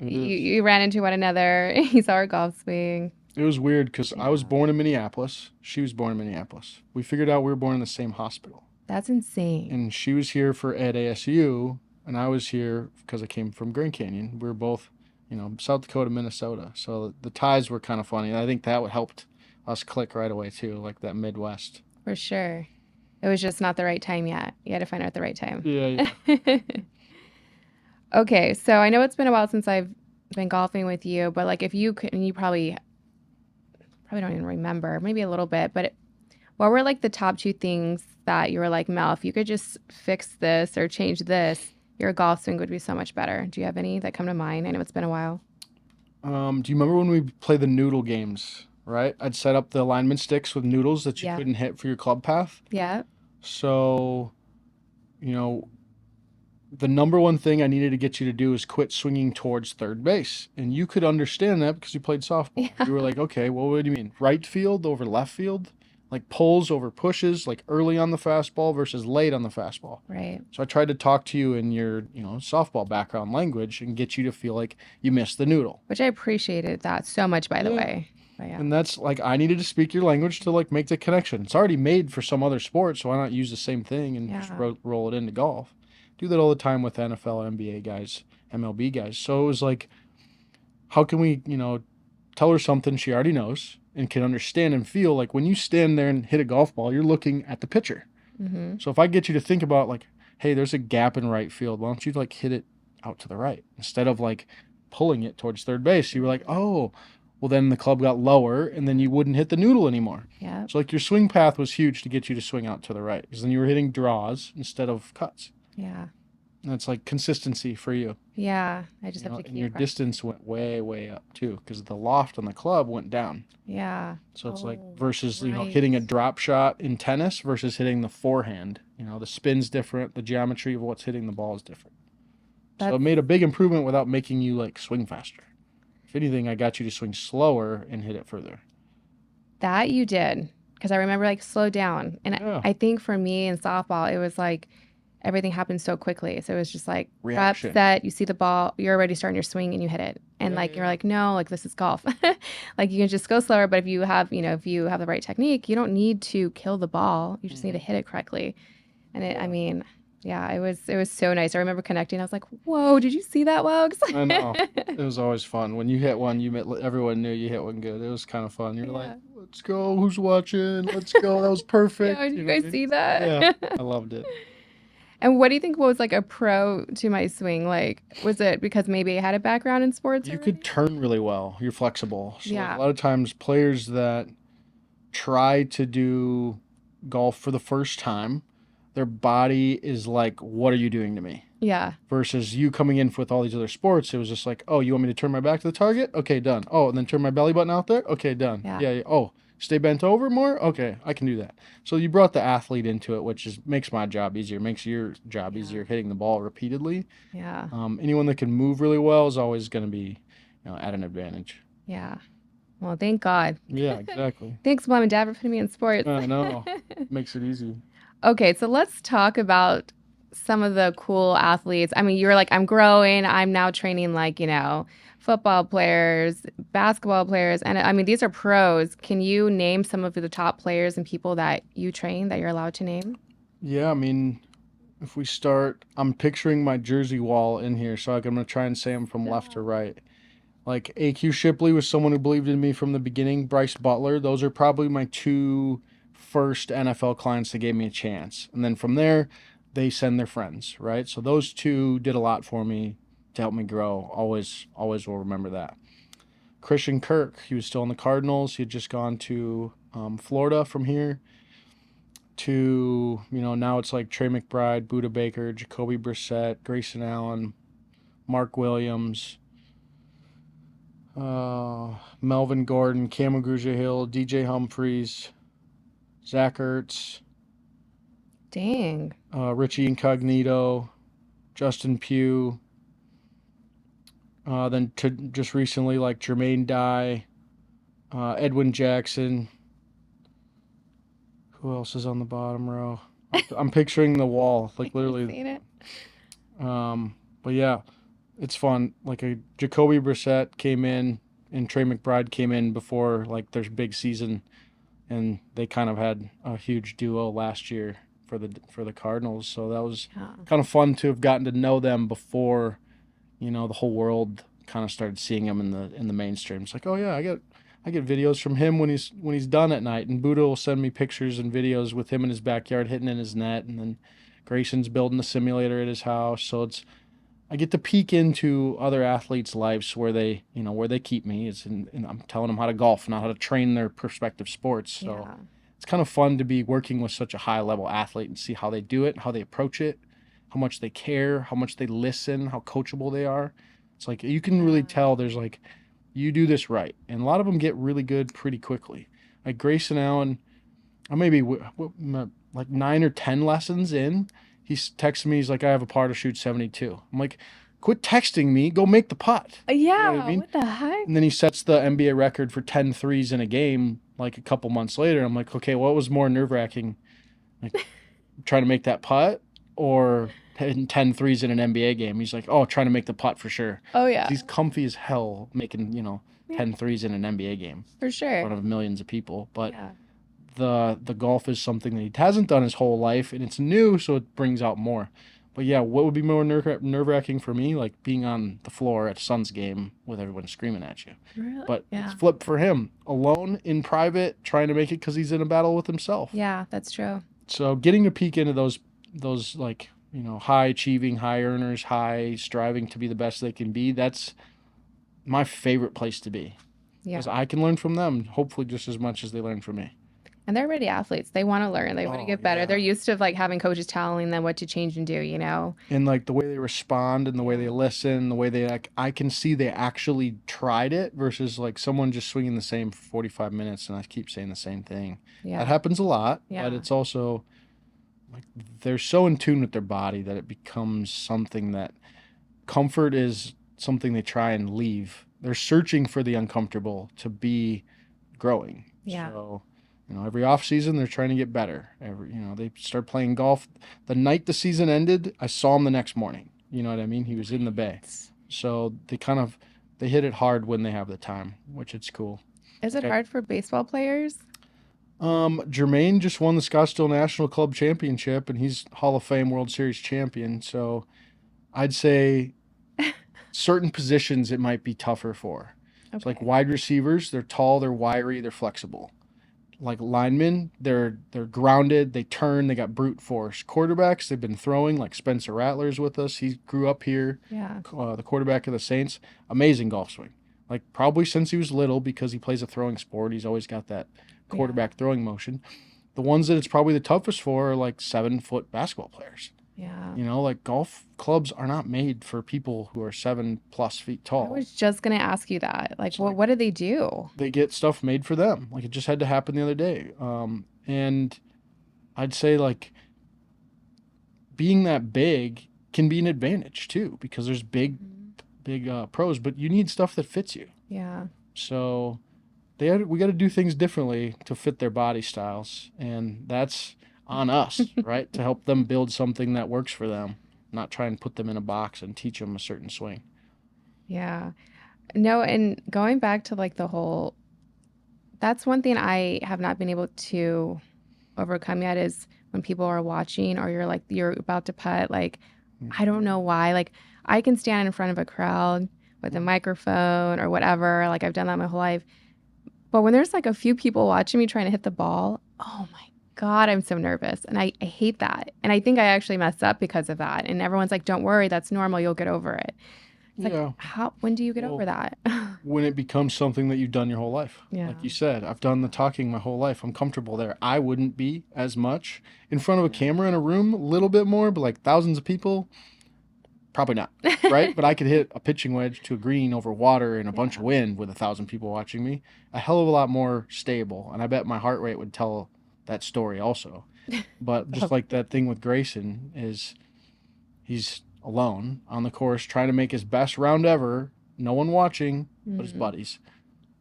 it You is. you ran into one another, you saw her golf swing. It was weird because I was Yeah. born in Minneapolis. She was born in Minneapolis. We figured out we were born in the same hospital. That's insane. And she was here for at ASU, and I was here because I came from Grand Canyon. We were both, South Dakota, Minnesota. So the ties were kind of funny. I think that helped us click right away too, like that Midwest. For sure. It was just not the right time yet. You had to find her at the right time. Yeah, yeah. Okay, so I know it's been a while since I've been golfing with you, but like if you could, and you probably don't even remember, maybe a little bit, but what were like the top two things that you were like, Mel, if you could just fix this or change this, your golf swing would be so much better. Do you have any that come to mind? I know it's been a while. Do you remember when we played the noodle games? Right, I'd set up the alignment sticks with noodles that you Yeah. couldn't hit for your club path. Yeah. So, you know, the number one thing I needed to get you to do is quit swinging towards third base. And you could understand that because you played softball. Yeah. You were like, okay, well, what do you mean? Right field over left field? Like pulls over pushes, like early on the fastball versus late on the fastball. Right. So I tried to talk to you in your, softball background language and get you to feel like you missed the noodle. Which I appreciated that so much, by the Yeah. way. But yeah. And that's like, I needed to speak your language to like make the connection. It's already made for some other sport, so why not use the same thing and just Yeah. roll it into golf? Do that all the time with NFL, NBA guys, MLB guys. So it was like, how can we, tell her something she already knows and can understand and feel like when you stand there and hit a golf ball, you're looking at the pitcher. Mm-hmm. So if I get you to think about like, hey, there's a gap in right field, why don't you like hit it out to the right instead of like pulling it towards third base? You were like, oh, well then the club got lower and then you wouldn't hit the noodle anymore. Yeah. So like your swing path was huge to get you to swing out to the right because then you were hitting draws instead of cuts. Yeah. And it's like consistency for you. Yeah. I just have to And your keep. distance went way, way up too because the loft on the club went down. Yeah. So it's like Oh, versus, right. hitting a drop shot in tennis versus hitting the forehand. The spin's different, the geometry of what's hitting the ball is different. So it That's made a big improvement without making you like swing faster. If anything, I got you to swing slower and hit it further. that you did. Because I remember like slow down. And Yeah. I think for me in softball, it was like everything happened so quickly. So it was just like prep, Reaction. set, you see the ball, you're already starting your swing and you hit it. And Yeah, like yeah, you're yeah. like, no, like this is golf. Like you can just go slower, but if you have the right technique, you don't need to kill the ball. You just need to Mhm. hit it correctly. And I Yeah. mean, yeah, it was so nice. I remember connecting. I was like, "Whoa, did you see that, Welks?" I know. It was always fun. When you hit one, everyone knew you hit one good. It was kind of fun. You're like, Yeah. let's go. Who's watching? Let's go. That was perfect. Yeah, did You you know what I guys mean? see Yeah. that? I loved it. And what do you think was like a pro to my swing? Like, was it because maybe I had a background in sports You could already? turn really well. You're flexible. So like a Yeah. lot of times players that try to do golf for the first time, their body is like, what are you doing to me? Yeah. Versus you coming in with all these other sports, it was just like, oh, you want me to turn my back to the target? Okay, done. Oh, and then turn my belly button out there? Okay, done. Yeah. Yeah, yeah. Oh, stay bent over more? Okay, I can do that. So you brought the athlete into it, which makes my job easier, makes your job Yeah. easier hitting the ball repeatedly. Yeah. Anyone that can move really well is always going to be, at an advantage. Yeah. Well, thank God. Yeah, exactly. Thanks, Mom and Dad, for putting me in sports. I know. Makes it easy. Okay, so let's talk about some of the cool athletes. I mean, you were like, I'm growing. I'm now training like, football players, basketball players. And I mean, these are pros. Can you name some of the top players and people that you train that you're allowed to name? Yeah, I mean, if we start, I'm picturing my jersey wall in here, so I'm going to try and say them from left to Stop. right. Like AQ Shipley was someone who believed in me from the beginning. Bryce Butler, those are probably my two first NFL clients that gave me a chance. And then from there, they send their friends, right? So those two did a lot for me to help me grow. Always will remember that. Christian Kirk, he was still in the Cardinals. He had just gone to Florida from here to, now it's like Trey McBride, Buda Baker, Jacoby Brissett, Grayson Allen, Mark Williams, Melvin Gordon, Cam Hill, DJ Humphreys, Zach Ertz, Dang. Richie Incognito, Justin Pugh. Then to just recently, like Jermaine Dye, Edwin Jackson. Who else is on the bottom row? I'm picturing the wall, like I've literally. seen it. But yeah, it's fun. Like a Jacoby Brissett came in, and Trey McBride came in before like their big season, and they kind of had a huge duo last year for the Cardinals. So that was Yeah. kind of fun to have gotten to know them before, the whole world kind of started seeing him in the mainstream. It's like, oh yeah, I get videos from him when he's done at night, and Buddha will send me pictures and videos with him in his backyard hitting in his net, and then Grayson's building a simulator at his house. So I get to peek into other athletes' lives where they keep me. And I'm telling them how to golf, not how to train their prospective sports. So Yeah. it's kind of fun to be working with such a high level athlete and see how they do it, how they approach it, how much they care, how much they listen, how coachable they are. It's like you can really Yeah. tell there's like, you do this right. And a lot of them get really good pretty quickly. Like Grayson Allen, I maybe like 9 or 10 lessons in, he's texting me. He's like, I have a par to shoot 72. I'm like, quit texting me. Go make the putt. You know what I Yeah. mean? What the heck? And then he sets the NBA record for 10 threes in a game like a couple months later. I'm like, okay, what was more nerve wracking? Like trying to make that putt or hitting 10 threes in an NBA game? He's like, oh, trying to make the putt for sure. Oh yeah. He's comfy as hell making, Yeah, 10 threes in an NBA game for in sure. front of millions of people. But Yeah. the golf is something that he hasn't done his whole life, and it's new, so it brings out more. But yeah, what would be more nerve wracking for me? Like being on the floor at a Suns game with everyone screaming at you. Really? But it's Yeah. flipped for him, alone in private, trying to make it because he's in a battle with himself. Yeah, that's true. So getting to peek into those like high achieving, high earners, high striving to be the best they can be. That's my favorite place to be Yeah. because I can learn from them, hopefully just as much as they learn from me. And they're already athletes. They want to learn. They want to Oh get better. yeah. They're used to like having coaches telling them what to change and do, you know? And like the way they respond and the way they Yeah. listen, the way they like, I can see they actually tried it versus like someone just swinging the same for 45 minutes and I keep saying the same thing. That Yeah. happens a lot, but Yeah. it's also like they're so in tune with their body that it becomes something that comfort is something they try and leave. They're searching for the uncomfortable to be growing. Yeah. So, every off season they're trying to get better. They start playing golf. The night the season ended, I saw him the next morning. You know what I mean? He was in the bay. So they hit it hard when they have the time, which it's cool. Is it Okay. hard for baseball players? Jermaine just won the Scottsdale National Club Championship, and he's Hall of Fame World Series champion. So I'd say certain positions it might be tougher for. It's like Okay. wide receivers, they're tall, they're wiry, they're flexible. Like linemen, they're grounded, they turn, they got brute force. Quarterbacks, they've been throwing, like Spencer Rattler's with us. He grew up here, Yeah. the quarterback of the Saints. Amazing golf swing. Like probably since he was little because he plays a throwing sport, he's always got that Yeah. quarterback throwing motion. The ones that it's probably the toughest for are like 7-foot basketball players. Yeah. Like golf clubs are not made for people who are 7+ feet I tall. was just gonna ask you that. Like, It's well, like what do they do? they get stuff made for them. Like it just had to happen the other day. And I'd say like being that big can be an advantage too because there's big, Mhm. big pros, but you need stuff that fits you. Yeah. So we got to do things differently to fit their body styles, and that's on us, right? To help them build something that works for them, not try and put them in a box and teach them a certain swing. Yeah. No, and going back to like that's one thing I have not been able to overcome yet is when people are watching or you're about to putt, like, I don't know why. Like, I can stand in front of a crowd with a microphone or whatever. Like, I've done that my whole life. But when there's like a few people watching me trying to hit the ball, oh my God, I'm so nervous. And I hate that. And I think I actually messed up because of that. And everyone's like, don't worry, that's normal. You'll get over it. It's like, Yeah. when do you get over Well, that? when it becomes something that you've done your whole life. Yeah. Like you said, I've done the talking my whole life. I'm comfortable there. I wouldn't be as much in front of a camera in a room, a little bit more, but like thousands of people, probably not. Right? But I could hit a pitching wedge to a green over water and a bunch Yeah. of wind with 1,000 people watching me. A hell of a lot more stable. And I bet my heart rate would tell that story also. But just like that thing with Grayson is he's alone on the course trying to make his best round ever, no one watching but his Mm, buddies,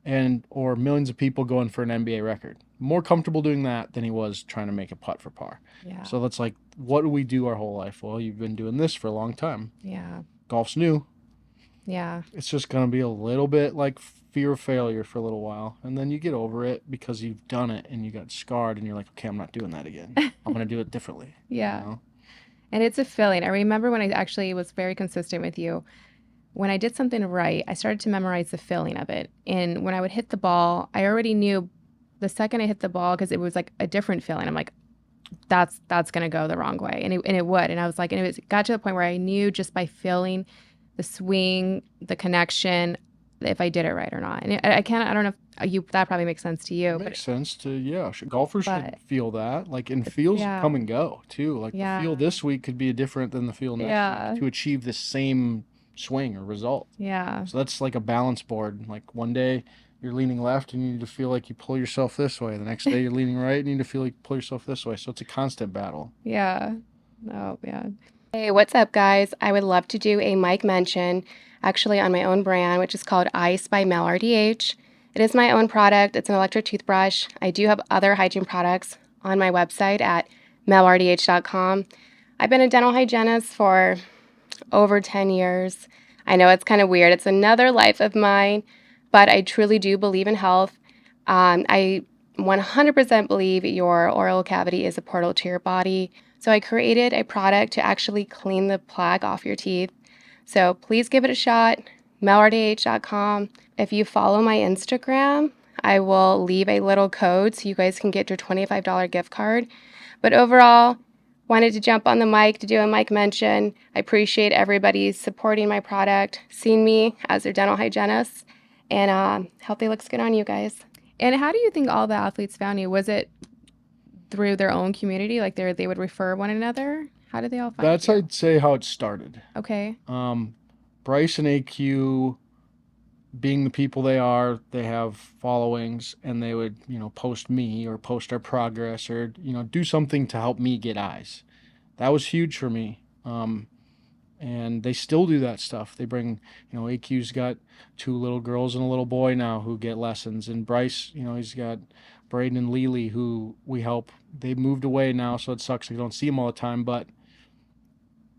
and or millions of people going for an NBA record. More comfortable doing that than he was trying to make a putt for par. yeah. So that's like, what do we do our whole life? Well, you've been doing this for a long time. Yeah. Golf's new. Yeah. It's just going to be a little bit like fear of failure for a little while. And then you get over it because you've done it and you got scarred and you're like, okay, I'm not doing that again. I'm going to do it differently. You Yeah. know? And it's a feeling. I remember when I actually was very consistent with you. When I did something right, I started to memorize the feeling of it. And when I would hit the ball, I already knew the second I hit the ball because it was like a different feeling. I'm like, that's gonna go the wrong way, and it would. And I was like, and it got to the point where I knew just by feeling the swing, the connection, if I did it right or not. And I can't. I don't know if you that probably makes sense to It you, makes sense to, yeah. Golfers should but feel that. Like, and feels yeah, come and go too. Like the feel yeah, this week could be different than the feel next week yeah, to achieve the same swing or result. yeah, So that's like a balance board. Like one day you're leaning left and you need to feel like you pull yourself this way. The next day you're leaning right and you need to feel like you pull yourself this way. So it's a constant battle. yeah. Oh yeah. Hey, what's up, guys? I would love to do a mic mention actually on my own brand, which is called Ice by Mel0nTheMic. It is my own product. It's an electric toothbrush. I do have other hygiene products on my website at mel0nthemich.com. I've been a dental hygienist for over 10 years. I know it's kind of weird. It's another life of mine, but I truly do believe in health. I 100% believe your oral cavity is a portal to your body. So I created a product to actually clean the plaque off your teeth. So please give it a shot. mel0nthemich.com. If you follow my Instagram, I will leave a little code so you guys can get your $25 gift card. But overall, wanted to jump on the mic to do a mic mention. I appreciate everybody supporting my product, seeing me as their dental hygienist, and healthy looks good on you guys. And how do you think all the athletes found you? Was it through their own community, like they would refer one another? How did they all find That's, you? I'd say, how it started. Okay. Um, Bryce and AQ being the people they are, they have followings and they would, post me or post our progress or, do something to help me get eyes. That was huge for me. And they still do that stuff. They bring, AQ's got two little girls and a little boy now who get lessons. And Bryce, he's got Braden and Lily who we help. They moved away now, so it sucks. We don't see them all the time. But,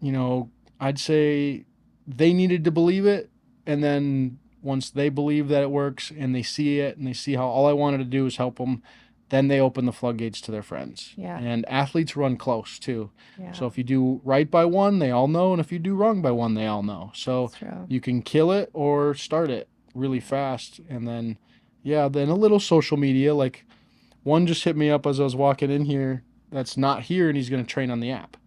you know, I'd say they needed to believe it. And then once they believe that it works and they see it and they see how all I wanted to do is help them, then they open the floodgates to their friends. Yeah. And athletes run close too. Yeah. So if you do right by one, they all know. And if you do wrong by one, they all know. So That's true. you can kill it or start it really fast. And then, yeah, then a little social media. Like one just hit me up as I was walking in here that's not here and he's going to train on the app.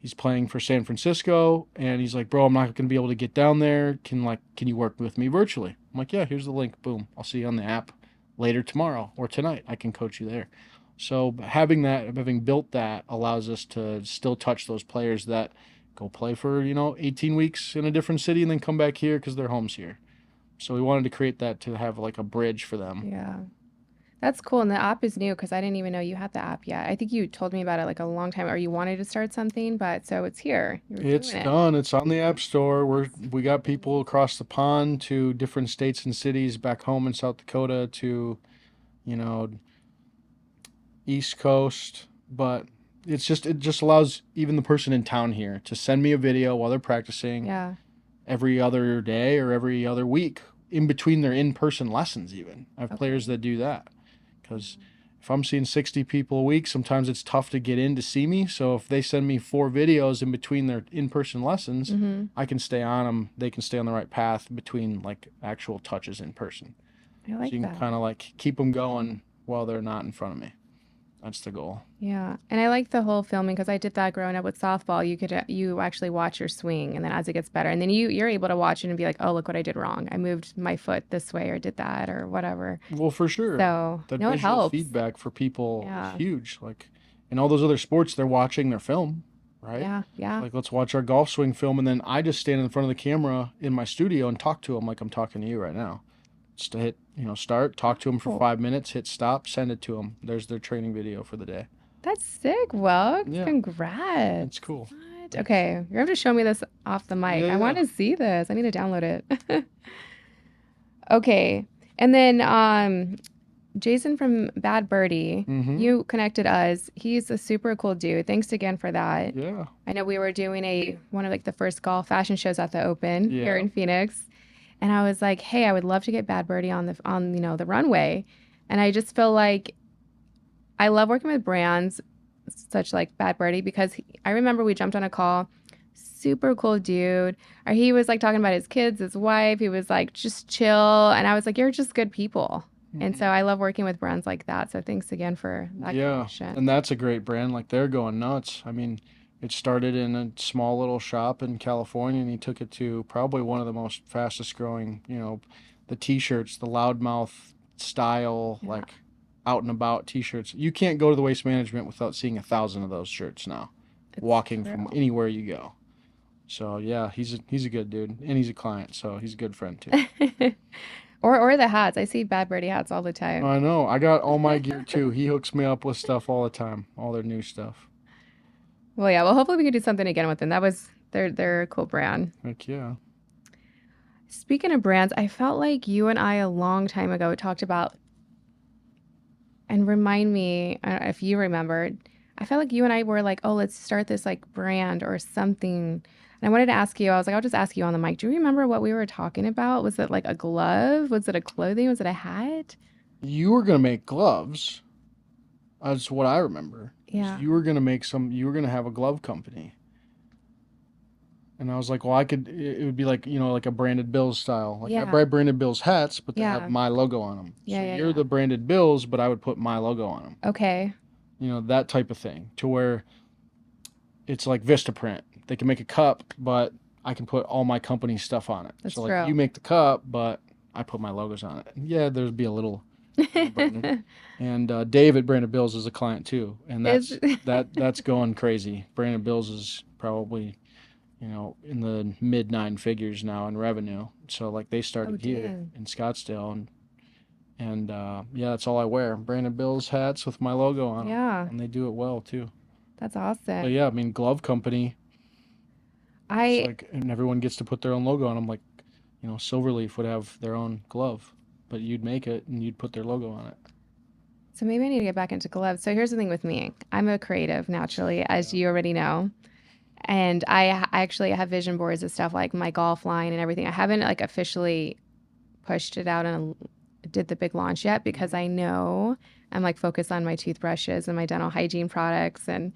He's playing for San Francisco and he's like, bro, I'm not going to be able to get down there. Can you work with me virtually? I'm like, yeah, here's the link. Boom. I'll see you on the app later tomorrow or tonight. I can coach you there. So having built that allows us to still touch those players that go play for, 18 weeks in a different city and then come back here because their home's here. So we wanted to create that to have like a bridge for them. Yeah. That's cool. And the app is new because I didn't even know you had the app yet. I think you told me about it like a long time, or you wanted to start something, but so it's here. You're It's doing it. done. It's on the App Store. We got people across the pond to different states and cities back home in South Dakota to, you know, East Coast, but it just allows even the person in town here to send me a video while they're practicing Yeah. every other day or every other week in between their in-person lessons even. I have players that do that because if I'm seeing 60 people a week, sometimes it's tough to get in to see me. So if they send me 4 videos in between their in-person lessons, Mm-hmm. I can stay on them. They can stay on the right path between like actual touches in person. I So like you can that. kind of like keep them going while they're not in front of me. That's the goal. Yeah, and I like the whole filming because I did that growing up with softball. You actually watch your swing, and then as it gets better, and then you're able to watch it and be like, oh, look what I did wrong. I moved my foot this way or did that or whatever. Well, for sure. So That no, it visual helps. feedback for people is Yeah, huge. Like in all those other sports, they're watching their film, right? yeah, So yeah. like, let's watch our golf swing film, and then I just stand in front of the camera in my studio and talk to them like I'm talking to you right now. Just to hit, start, talk to them for Oh, 5 minutes, hit stop, send it to them. There's their training video for the day. that's sick, Welks. Yeah, Congrats. it's cool. What? Thanks. Okay, you're gonna have to show me this off the Yeah, mic. I want yeah. to see this. I need to download it. Okay, and then Jason from Bad Birdie, Mm-hmm. you connected us. He's a super cool dude. Thanks again for that. Yeah. I know we were doing one of like the first golf fashion shows at the Open here Yeah. in Phoenix, and I was like, "Hey, I would love to get Bad Birdie on the runway." And I just feel like I love working with brands such like Bad Birdie because I remember we jumped on a call. Super cool dude. Or he was like talking about his kids, his wife. He was like just chill, and I was like, "You're just good people." And so Mm-hmm. I love working with brands like that. So thanks again for that Yeah, connection. and that's a great brand. Like they're going nuts. I mean, it started in a small little shop in California, and he took it to probably one of the most fastest growing. The T-shirts, the loudmouth style, Yeah, like out and about T-shirts. You can't go to the Waste Management without seeing 1,000 of those shirts now, it's walking true. from anywhere you go. So yeah, he's a good dude, and he's a client, so he's a good friend too. Or the hats. I see Bad Birdie hats all the time. I know. I got all my gear too. He hooks me up with stuff all the time, all their new stuff. Well, yeah. Well, hopefully we can do something again with them. They're a cool brand. Heck yeah. Speaking of brands, I felt like you and I a long time ago talked about and remind me I don't know if you remembered. I felt like you and I were like, oh, let's start this like brand or something. And I wanted to ask you. I was like, I'll just ask you on the mic. Do you remember what we were talking about? Was it like a glove? Was it a clothing? Was it a hat? You were gonna make gloves. That's what I remember. Is Yeah. you were gonna make some. You were gonna have a glove company, and I was like, well, I could. It would be like like a branded Bills style. Like I Yeah. buy branded Bills hats, but they have Yeah. my logo on them. Yeah. So Yeah. you're Yeah. the branded Bills, but I would put my logo on them. Okay. That type of thing, to where it's like Vistaprint. They can make a cup, but I can put all my company stuff on it. That's So like you true. make the cup, but I put my logos on it. Yeah, there'd be a little branded. And David Brandon Bills is a client too, and Is that's going crazy. Brandon Bills is probably in the mid nine figures now in revenue. So like they oh started here dang. in Scottsdale, and yeah, that's all I wear. Brandon Bills hats with my logo on them, Yeah. and they do it well too. That's But awesome. yeah, I mean glove company. It's I like and everyone gets to put their own logo on them. Like Silverleaf would have their own glove, but you'd make it and you'd put their logo on it. so maybe I need to get back into gloves. So here's the thing with me. I'm a creative naturally, as Yeah. you already know. And I actually have vision boards and stuff like my golf line and everything. I haven't like officially pushed it out and did the big launch yet because Mhm. I know I'm like focused on my toothbrushes and my dental hygiene products. And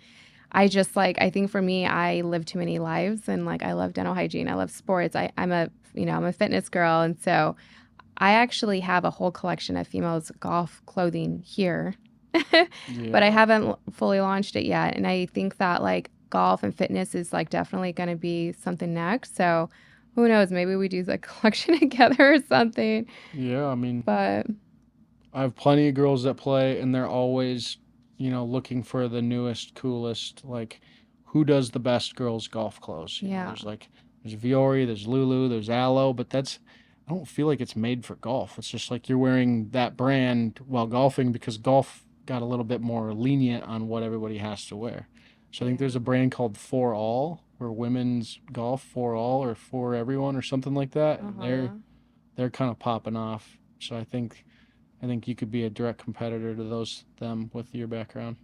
I just like, I think for me, I live too many lives and like I love dental hygiene. I love sports. I'm a fitness girl. And so I actually have a whole collection of females golf clothing here, but I Yeah. haven't fully launched it yet. And I think that like golf and fitness is like definitely going to be something next. So who knows? Maybe we do like collection together or something. Yeah, I mean, But I have plenty of girls that play, and they're always, looking for the newest, coolest, like, who does the best girls' golf clothes? yeah, There's Viore, there's Lulu, there's Aloe, but I don't feel like it's made for golf. It's just like you're wearing that brand while golfing because golf got a little bit more lenient on what everybody has to wear. So I think there's yeah, a brand called For All, or women's golf for all or for everyone or something like that, uh and they're huh. they're kind of popping off. So I think you could be a direct competitor to those them with your background.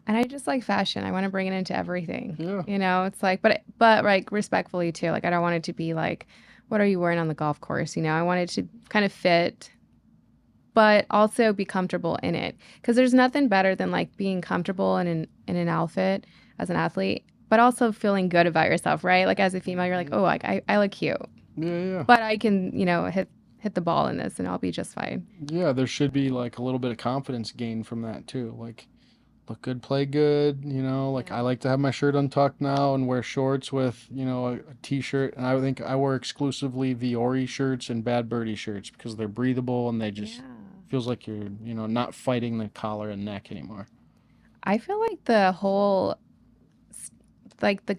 And I just like fashion. I want to bring it into everything. Yeah. It's like, but like respectfully too. Like I don't want it to be like, what are you wearing on the golf course? I want it to kind of fit but also be comfortable in it. Because there's nothing better than like being comfortable in an outfit as an athlete, but also feeling good about yourself, right? Like as a female, you're like, Hmm. oh, like I look cute, Yeah, yeah. but I can, hit the ball in this and I'll be just fine. Yeah, there should be like a little bit of confidence gained from that too. Like look good, play good. Like I Yeah. like to have my shirt untucked now and wear shorts with, a t-shirt. And I think I wear exclusively Viore shirts and Bad Birdie shirts because they're breathable and they just Yeah. feels like you're, not fighting the collar and neck anymore. I feel like the whole s- like the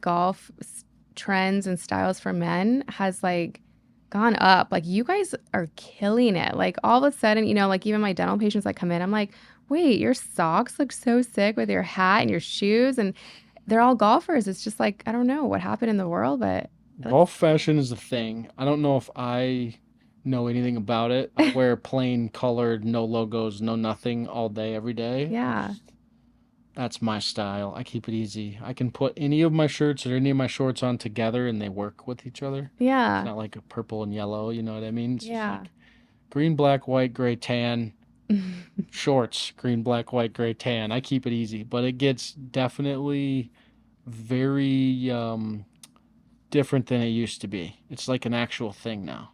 trends and styles for men has like gone up. Like you guys are killing it. Like all of a sudden, like even my dental patients that come in, I'm like, wait, your socks look so sick with your hat and your shoes, and they're all golfers. It's just like I don't know what happened in the world, but it looks Golf fashion is a thing. I don't know if I know anything about it. I so wear plain colored, no logos, no nothing all day, every day. yeah. That's my style. I keep it easy. I can put any of my shirts or any of my shorts on together and they work with each other. It's Yeah. not like a purple and yellow, you know what I mean? It's just Yeah. like green, black, white, gray, tan, shorts, green, black, white, gray, tan. I keep it easy, but it gets definitely very different than it used to be. It's like an actual thing now.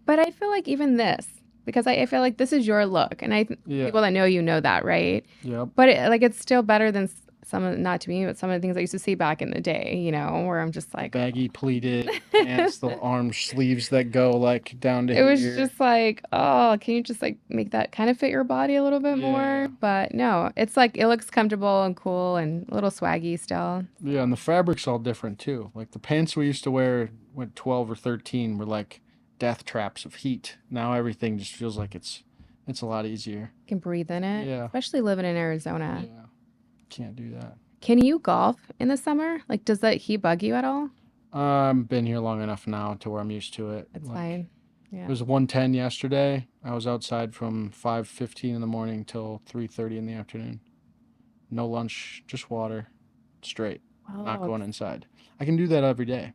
But I feel like even this, because I feel like this is your look, and Yeah. people that know you know that, right? Yep. But like it's still better than some of, not to me, but some of the things I used to see back in the day, where I'm just The like, baggy pleated oh. pants, the arm sleeves that go like down to It was here. just like, oh, can you just like make that kind of fit your body a little bit more? Yeah. But no, it's like it looks comfortable and cool and a little swaggy still. Yeah, and the fabric's all different too. Like the pants we used to wear when 12 or 13 were like death traps of heat. Now everything just feels like it's a lot easier. You can breathe in it, Yeah. especially living in Arizona. Yeah. Can't do that. Can you golf in the summer? Like, does that heat bug you at all? I've been here long enough now to where I'm used to it. It's Like fine. it Yeah. was 110 yesterday. I was outside from 5:15 in the morning till 3:30 in the afternoon. No lunch, just water, straight. Not Oh, going inside. I can do that every day.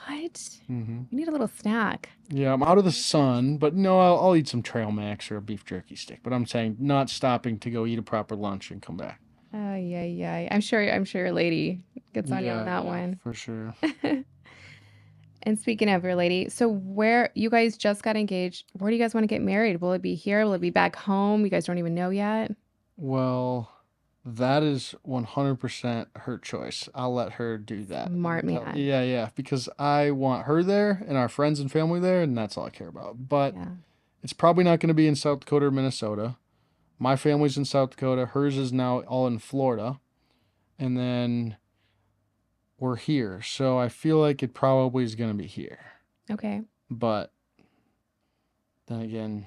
what? Hmm. You need a little snack. Yeah, I'm out of the sun, but no, I'll eat some trail mix or a beef jerky stick. But I'm saying not stopping to go eat a proper lunch and come back. Oh, yeah, yeah. I'm sure your lady gets on you on Yeah, that yeah, one. for sure. And speaking of your lady, so where you guys just got engaged, where do you guys want to get married? Will it be here? Will it be back home? You guys don't even know yet? Well, that is 100% her choice. I'll let her do that. Smart man. Yeah, yeah, because I want her there and our friends and family there, and that's all I care about. But Yeah. it's probably not going to be in South Dakota or Minnesota. My family's in South Dakota. Hers is now all in Florida. And then we're here. So I feel like it probably is going to be here. Okay. But then again,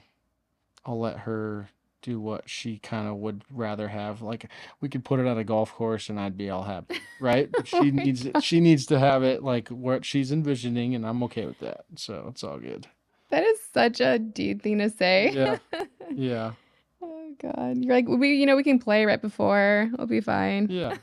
I'll let her do what she kind of would rather have. Like we could put it at a golf course and I'd be all happy, right? But Oh she my needs it. God. She needs to have it like what she's envisioning, and I'm okay with that. So it's all good. That is such a dude thing to say. Yeah, yeah, Oh God. You're like, we can play right before. We'll be fine. yeah.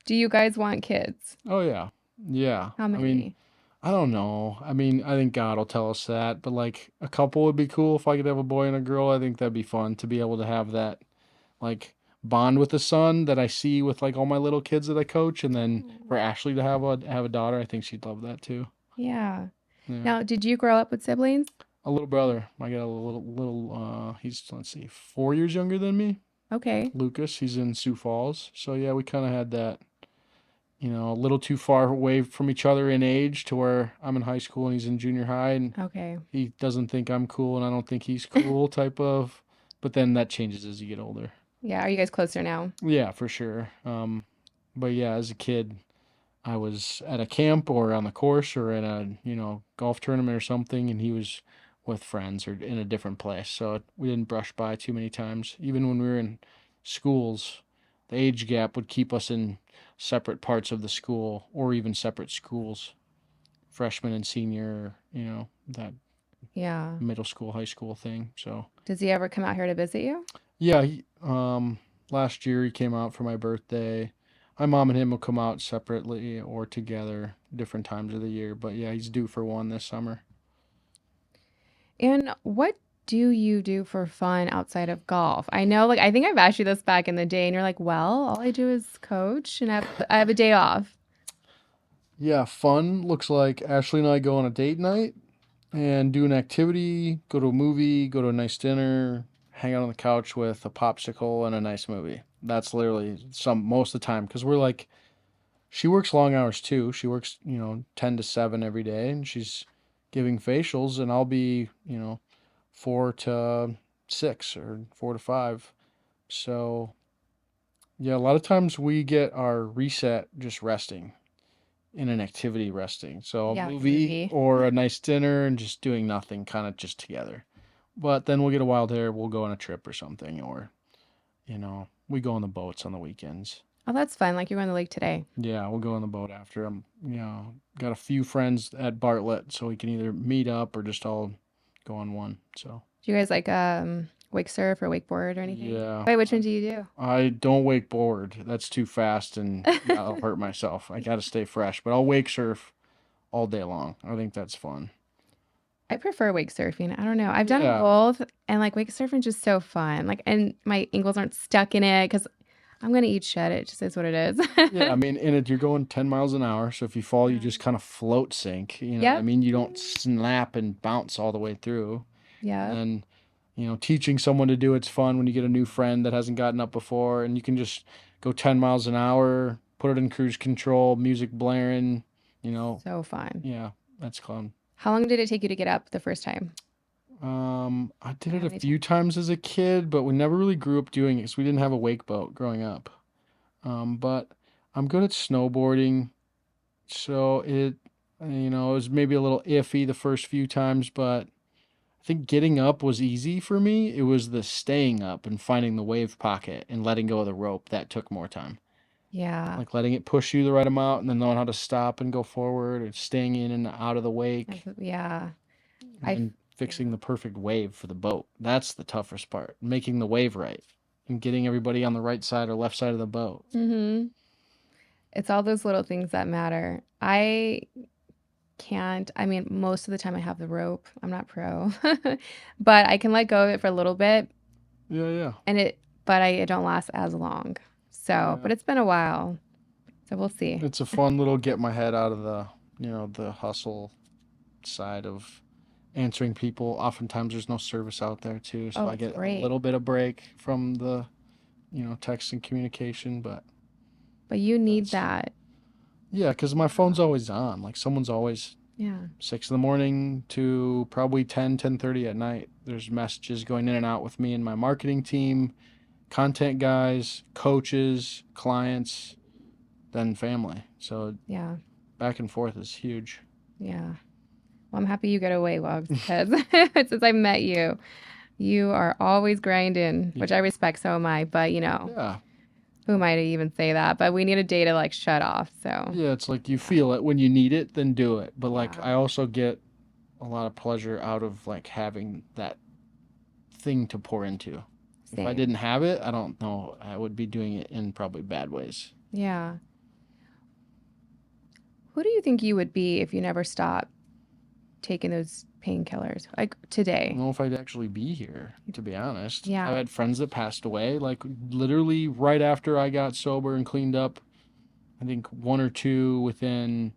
Do you guys want kids? Oh yeah, yeah. How I mean, many? I don't know. I mean, I think God will tell us that, but like a couple would be cool if I could have a boy and a girl. I think that'd be fun to be able to have that like bond with the son that I see with like all my little kids that I coach, and then Oh, for Ashley to have a daughter, I think she'd love that too. yeah. Yeah. Now, did you grow up with siblings? A little brother. I got a little he's let's see, 4 years younger than me. Okay. Lucas, he's in Sioux Falls. So yeah, we kind of had that, a little too far away from each other in age to where I'm in high school and he's in junior high and Okay. he doesn't think I'm cool and I don't think he's cool type of, but then that changes as you get older. Yeah. Are you guys closer now? Yeah, for sure. But yeah, as a kid, I was at a camp or on the course or in a, golf tournament or something, and he was with friends or in a different place. So we didn't brush by too many times. Even when we were in schools, the age gap would keep us in separate parts of the school or even separate schools, freshman and senior, that Yeah. middle school, high school thing. So Does he ever come out here to visit you? yeah, last year he came out for my birthday. My mom and him will come out separately or together different times of the year, but yeah, he's due for one this summer. And what do you do for fun outside of golf? I know, like, I think I've asked you this back in the day, and you're like, well, all I do is coach and I have a day off. Yeah, fun looks like Ashley and I go on a date night and do an activity, go to a movie, go to a nice dinner, hang out on the couch with a popsicle and a nice movie. That's literally some most of the time because we're like she works long hours too. She works, 10 to 7 every day and she's giving facials and I'll be, 4 to 6 or 4 to 5. So, yeah, a lot of times we get our reset just resting in an activity resting. So, a Yeah, like a movie movie. or a nice dinner and just doing nothing, kind of just together. But then we'll get a wild hair, we'll go on a trip or something, or, we go on the boats on the weekends. Oh, that's fun. Like you're on the lake today. Yeah, we'll go on the boat after. Got a few friends at Bartlett, so we can either meet up or just all go on one. So, Do you guys like wake surf or wakeboard or anything? yeah, Wait, which one do you I don't wake board. That's too fast and do? I'll hurt myself. I got to stay fresh, but I'll wake surf all day long. I think that's fun. I prefer wake surfing. I don't know. I've done Yeah. both, and like wake surfing is just so fun. Like, and my ankles aren't stuck in it because I'm gonna eat shit. It just is what it is. Yeah, I mean, in it, you're going 10 miles an hour. So if you fall, you Yeah. just kind of float sink. You know what I Yep. mean? You don't snap and bounce all the way through. And Yep. then, teaching someone to do it's fun when you get a new friend that hasn't gotten up before and you can just go 10 miles an hour, put it in cruise control, music blaring, you know. So fun. Yeah, that's fun. How long did it take you to get up the first time? I did Or it how a many few times? times as a kid, but we never really grew up doing it because we didn't have a wake boat growing up. But I'm good at snowboarding, so it was maybe a little iffy the first few times, but I think getting up was easy for me. It was the staying up and finding the wave pocket and letting go of the rope that took more time. Yeah. Like letting it push you the right amount and then knowing how to stop and go forward or staying in and out of the wake Yeah. and I. then Yeah. fixing the perfect wave for the boat. That's the toughest part. Making the wave right and getting everybody on the right side or left side of the boat. Mm-hmm. It's all those little things that matter. I can't. I mean, most of the time I have the rope. I'm not pro, but I can let go of it for a little bit, Yeah, yeah. and but it don't last as long. So, Yeah. but it's been a while, so we'll see. It's a fun little get my head out of the hustle side of answering people. Oftentimes there's no service out there too, so Oh, I it's get a great. little bit of break from the, text and communication, but But you need that's that. yeah, because my phone's always on. Like someone's always Yeah. 6 in the morning to probably 10:30 at night. There's messages going in and out with me and my marketing team, content guys, coaches, clients, then family. So Yeah. back and forth is huge. Yeah. Well, I'm happy you get away, Wogs, because since I met you, you are always grinding, which I Yeah. respect. So am I. But Yeah. who am I to even say that? But we need a day to like shut off. So Yeah, it's like you yeah. feel it when you need it, then do it. But like Yeah. I also get a lot of pleasure out of like having that thing to pour into. If I Same. didn't have it, I don't know, I would be doing it in probably bad ways. Yeah. Who do you think you would be if you never stopped taking those painkillers? Like I don't today. know if I'd actually be here, to be honest. I've Yeah. had friends that passed away, like literally right after I got sober and cleaned up. I think one or two within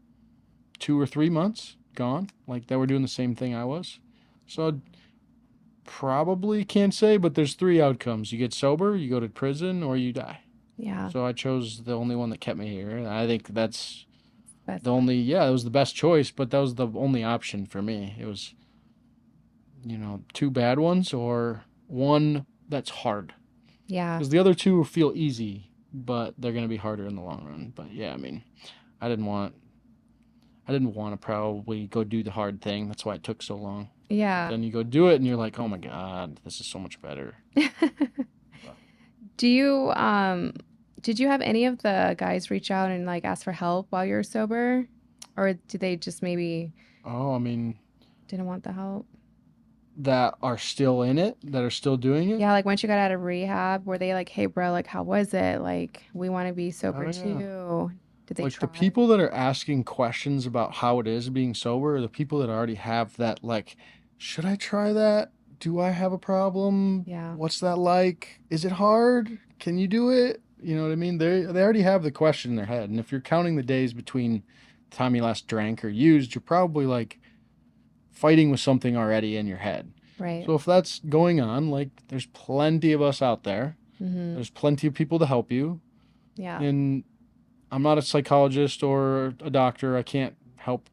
2 or 3 months gone, like they were doing the same thing I was. So I probably can't say, but there's three outcomes: you get sober, you go to prison, or you die. Yeah. So I chose the only one that kept me here. And I think that's Best the bet. only, yeah, it was the best choice, but that was the only option for me. It was, two bad ones or one that's hard. Yeah. Because the other two feel easy, but they're going to be harder in the long run. But yeah, I mean, I didn't want I didn't want to probably go do the hard thing. That's why it took so long. But Yeah. then you go do it and you're like, "Oh my God, this is so much better." But, Do you did you have any of the guys reach out and like ask for help while you were sober? Or did they just maybe oh, I mean, didn't want the help? that are still in it, that are still doing it. Yeah, like once you got out of rehab, were they like, "Hey, bro, like how was it? Like we want to be Oh sober yeah. too." Did they Like the try? people that are asking questions about how it is being sober are the people that already have that, like, should I try that? Do I have a problem? Yeah. What's that like? Is it hard? Can you do it? You know what I mean? They already have the question in their head. And if you're counting the days between the time you last drank or used, you're probably like fighting with something already in your head. Right. So if that's going on, like there's plenty of us out there. Mm-hmm. There's plenty of people to help you. Yeah. And I'm not a psychologist or a doctor. I can't help,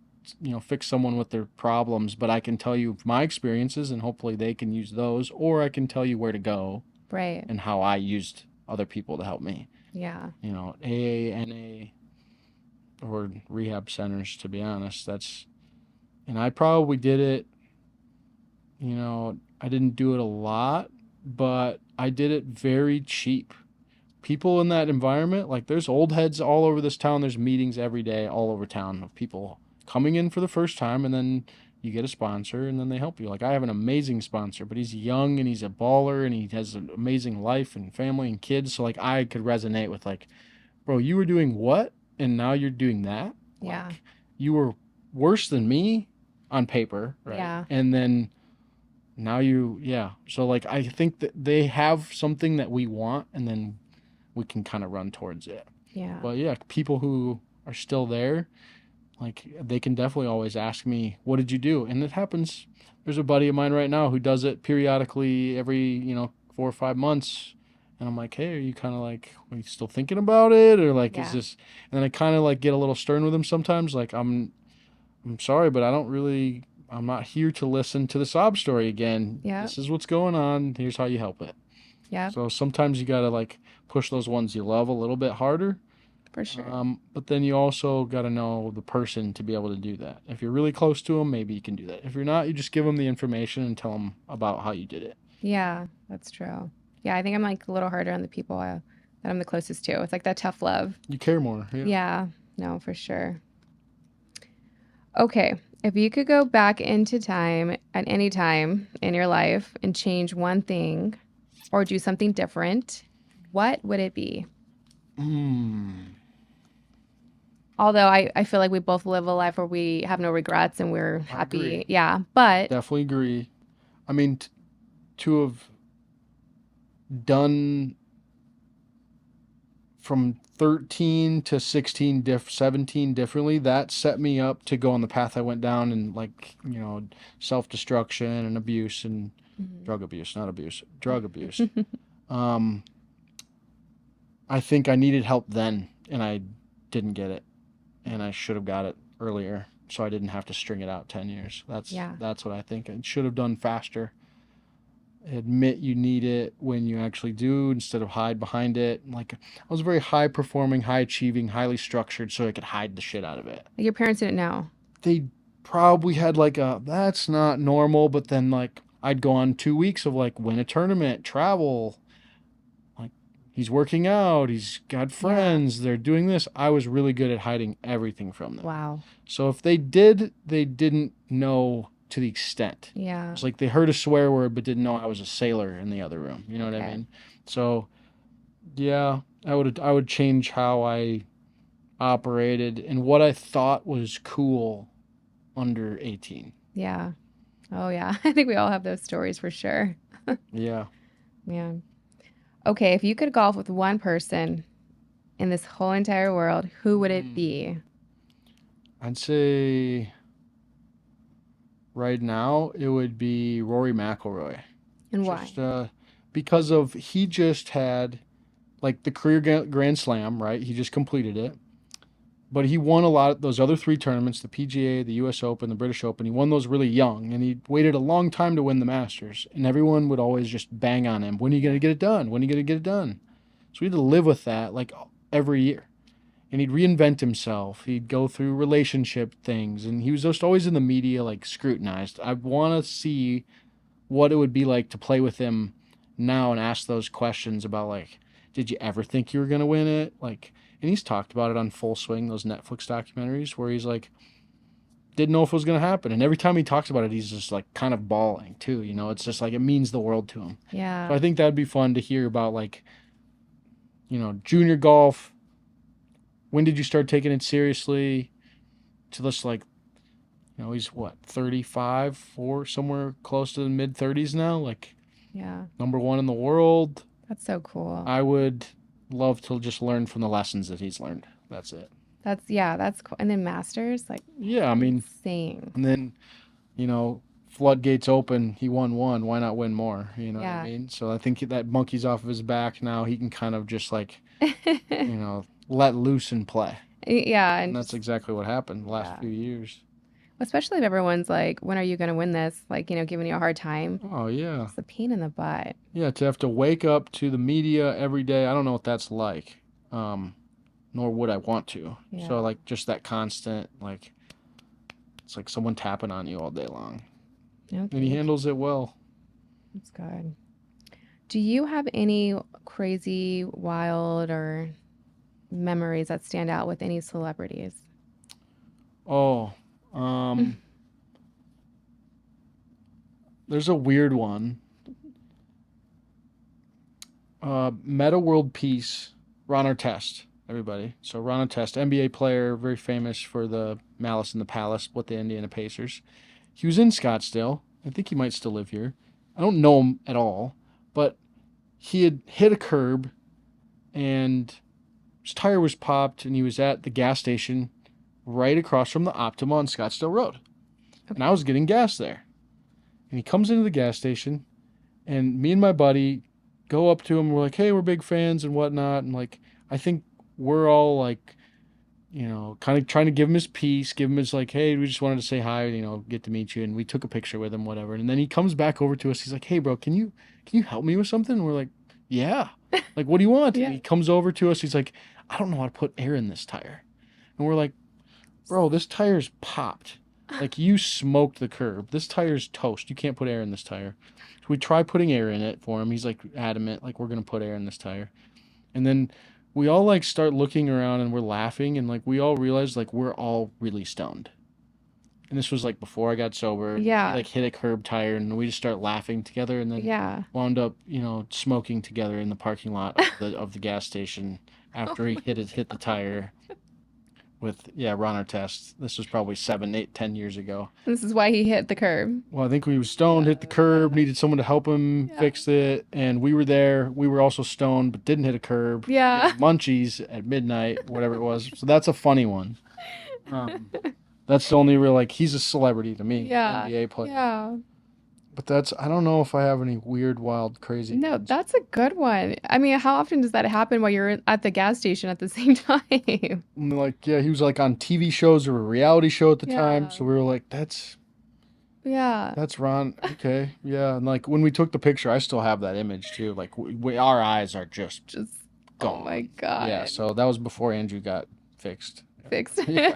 fix someone with their problems, but I can tell you my experiences and hopefully they can use those, or I can tell you where to go Right. and how I used other people to help me. Yeah. AA, NA, or rehab centers, to be honest. And I probably did it, I didn't do it a lot, but I did it very cheap. People in that environment, like there's old heads all over this town. There's meetings every day all over town of people coming in for the first time, and then you get a sponsor and then they help you. Like I have an amazing sponsor, but he's young and he's a baller and he has an amazing life and family and kids. So like I could resonate with like, bro, you were doing what? And now you're doing that? Yeah. Like you were worse than me on paper, right? Yeah. And then now yeah. So like I think that they have something that we want and then we can kind of run towards it. Yeah. But yeah, people who are still there, like they can definitely always ask me, "What did you do?" And it happens. There's a buddy of mine right now who does it periodically every 4 or 5 months, and I'm like, "Hey, are you kind of like, are you still thinking about it, or like, is Yeah. this?" And then I kind of like get a little stern with him sometimes, like I'm sorry, but I don't really. I'm not here to listen to the sob story again. Yeah. This is what's going on. Here's how you help it. Yeah. So sometimes you gotta like push those ones you love a little bit harder. For sure. But then you also gotta know the person to be able to do that. If you're really close to them, maybe you can do that. If you're not, you just give them the information and tell them about how you did it. Yeah. That's true. Yeah. I think I'm like a little harder on the people that I'm the closest to. It's like that tough love. You care more, yeah. Yeah. No, for sure. Okay. If you could go back into time at any time in your life and change one thing or do something different, what would it be? Hmm. Although I feel like we both live a life where we have no regrets and we're I agree. happy. Yeah. But Definitely agree. I mean, to have done from 13 to 16 17 differently, that set me up to go on the path I went down, and like self-destruction and abuse and Mhm. drug abuse, not abuse, drug abuse. um I think I needed help then and I didn't get it, and I should have got it earlier so I didn't have to string it out 10 years. that's Yeah. that's what I think I should have done faster. Admit you need it when you actually do instead of hide behind it. Like I was very high performing, high achieving, highly structured so I could hide the shit out of it. Like your parents didn't know. They probably had like a that's not normal, but then like I'd go on 2 weeks of like win a tournament, travel, like he's working out, he's got Yeah. friends, they're doing this. I was really good at hiding everything from them. Wow. So if they did, they didn't know to the extent. Yeah. It's like they heard a swear word but didn't know I was a sailor in the other room. You know what I Okay. mean? So yeah, I would change how I operated and what I thought was cool under 18. Yeah. Oh, yeah. I think we all have those stories for sure. Yeah. Yeah. Okay. If you could golf with one person in this whole entire world, who would it Mm. be? I'd say right now it would be Rory McIlroy. And Just why? because of he just had like the career Grand Slam, right? He just completed it. But he won a lot of those other three tournaments, the PGA, the US Open, the British Open. He won those really young, and he waited a long time to win the Masters. And everyone would always just bang on him. When are you going to Yeah. get it done? When are you going to get it done? So we had to live with that like every year. And he'd reinvent himself. He'd go through relationship things, and he was just always in the media, like scrutinized. I want to see what it would be like to play with him now and ask those questions about like, did you ever think you were gonna win it? Like, and he's talked about it on Full Swing, those Netflix documentaries, where he's like, didn't know if it was gonna happen, and every time he talks about it, he's just like kind of bawling too. It's just like it means the world to him. So Yeah. I think that'd be fun to hear about like, junior golf. When did you start taking it seriously? To this like, he's what 35 or somewhere close to the mid 30s now. Like Yeah. number one in the world. That's so cool. I would love to just learn from the lessons that he's learned. That's it. Yeah, that's cool. And then masters, like Yeah, I mean, insane. and then, you know, floodgates open. He won one. Why not win more? You know what I Yeah. mean? So I think that monkey's off of his back now. He can kind of just like, let loose and play. Yeah, And and that's just exactly what happened the last yeah. few years. Especially if everyone's like, when are you going to win this? Like, giving you a hard time. Oh yeah. It's a pain in the butt. Yeah, to have to wake up to the media every day, I don't know what that's like. Um, Nor would I want to. So Yeah. like just that constant like it's like someone tapping on you all day long. And he Okay. handles it well. That's good. Do you have any crazy, wild, or memories that stand out with any celebrities? Oh, um, there's a weird one. Meta World Peace, Ron Artest, everybody. So Ron Artest, NBA player, very famous for the Malice in the Palace with the Indiana Pacers. He was in Scottsdale. I think he might still live here. I don't know him at all, but he had hit a curb and his tire was popped, and he was at the gas station right across from the Optima on Scottsdale Road. And I Okay. was getting gas there. And he comes into the gas station, and me and my buddy go up to him. We're like, hey, we're big fans and whatnot. And like, I think we're all like, kind of trying to give him his piece, give him his like, hey, we just wanted to say hi, get to meet you. And we took a picture with him, whatever. And then he comes back over to us. He's like, hey, bro, can you help me with something? And we're like, yeah. Like, what do you want? And Yeah. he comes over to us. He's like, I don't know how to put air in this tire. And we're like, bro, this tire's popped. Like you smoked the curb. This tire's toast. You can't put air in this tire. So we try putting air in it for him. He's like adamant, like we're gonna put air in this tire. And then we all like start looking around and we're laughing and like we all realize like we're all really stoned. And this was like before I got sober. He Yeah. like hit a curb tire and we just start laughing together and then Yeah. wound up, smoking together in the parking lot of the gas station Oh after he my. hit the tire with Ron Artest. This was probably 7, 8, 10 years ago. This is why he hit the curb. Well, I think we was stoned, Yeah. hit the curb, needed someone to help him Yeah. fix it, and we were there. We were also stoned, but didn't hit a curb. Yeah. Getting munchies at midnight, whatever it was. So that's a funny one. Um, that's the only real like he's a celebrity to me, Yeah. NBA player. Yeah. But I don't know if I have any weird, wild, crazy No, ones. that's a good one. I mean, how often does that happen while you're at the gas station at the same time? Like yeah, he was like on TV shows or a reality show at the time, Yeah. so we were like, Yeah. That's Ron. Okay, yeah. And like when we took the picture, I still have that image too. Like our eyes are just Just, oh my gone. Yeah. God. So that was before Andrew got fixed. Fixed. Yeah.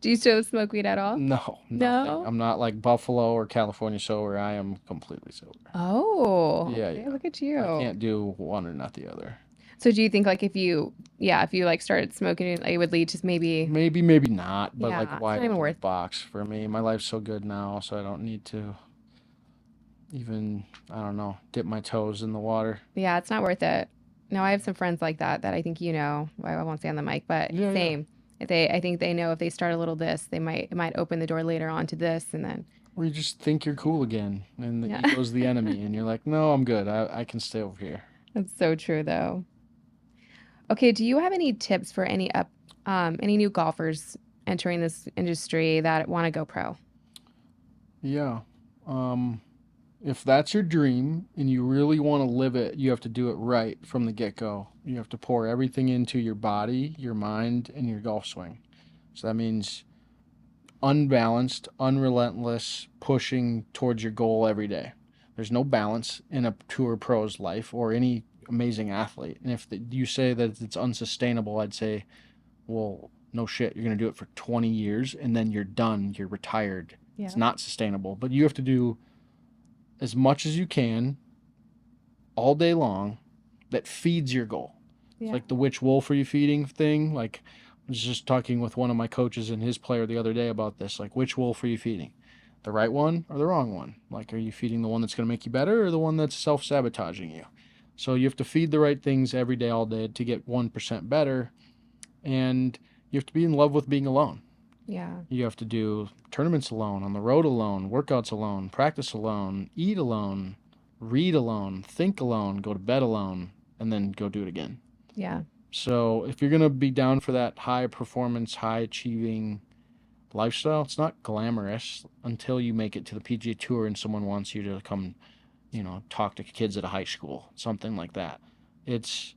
Do you still smoke weed at all? No, nothing. No? I'm not like Buffalo or California sober. I am completely sober. Oh, Yeah, okay. yeah. Look at I you. can't do one or not the other. So do you think like if you like started smoking, like, it would lead to maybe, Maybe, maybe not. But like, yeah, it's why not even open the worth. box for me? My life's so good now, so I don't need to even. I don't know. Dip my toes in the water. Yeah, it's not worth it. No, I have some friends like that I think I won't say on the mic, but Yeah, yeah. same. I think they know if they start a little this, it might open the door later on to this, and then Or you just think you're cool again, and the yeah, ego's the enemy, and you're like, no, I'm good. I can stay over here. that's so true though. Okay, do you have any tips for any new golfers entering this industry that want to go pro? Yeah. Um, if that's your dream and you really want to live it, you have to do it right from the get go. You have to pour everything into your body, your mind, and your golf swing. So that means unbalanced, unrelentless, pushing towards your goal every day. There's no balance in a tour pro's life or any amazing athlete. And if you say that it's unsustainable, I'd say, well, no shit. You're going to do it for 20 years and then you're done. You're retired. It's Yeah. not sustainable. But you have to do as much as you can all day long that feeds your goal. It's Yeah. like the which wolf are you feeding thing. Like, I was just talking with one of my coaches and his player the other day about this. Like, which wolf are you feeding? The right one or the wrong one? Like, are you feeding the one that's going to make you better or the one that's self sabotaging you? So you have to feed the right things every day, all day to get 1% better. And you have to be in love with being alone. Yeah. You have to do tournaments alone, on the road alone, workouts alone, practice alone, eat alone, read alone, think alone, go to bed alone, and then go do it again. Yeah. So if you're going to be down for that high performance, high achieving lifestyle. It's not glamorous until you make it to the PGA Tour and someone wants you to come, talk to kids at a high school, something like that. It's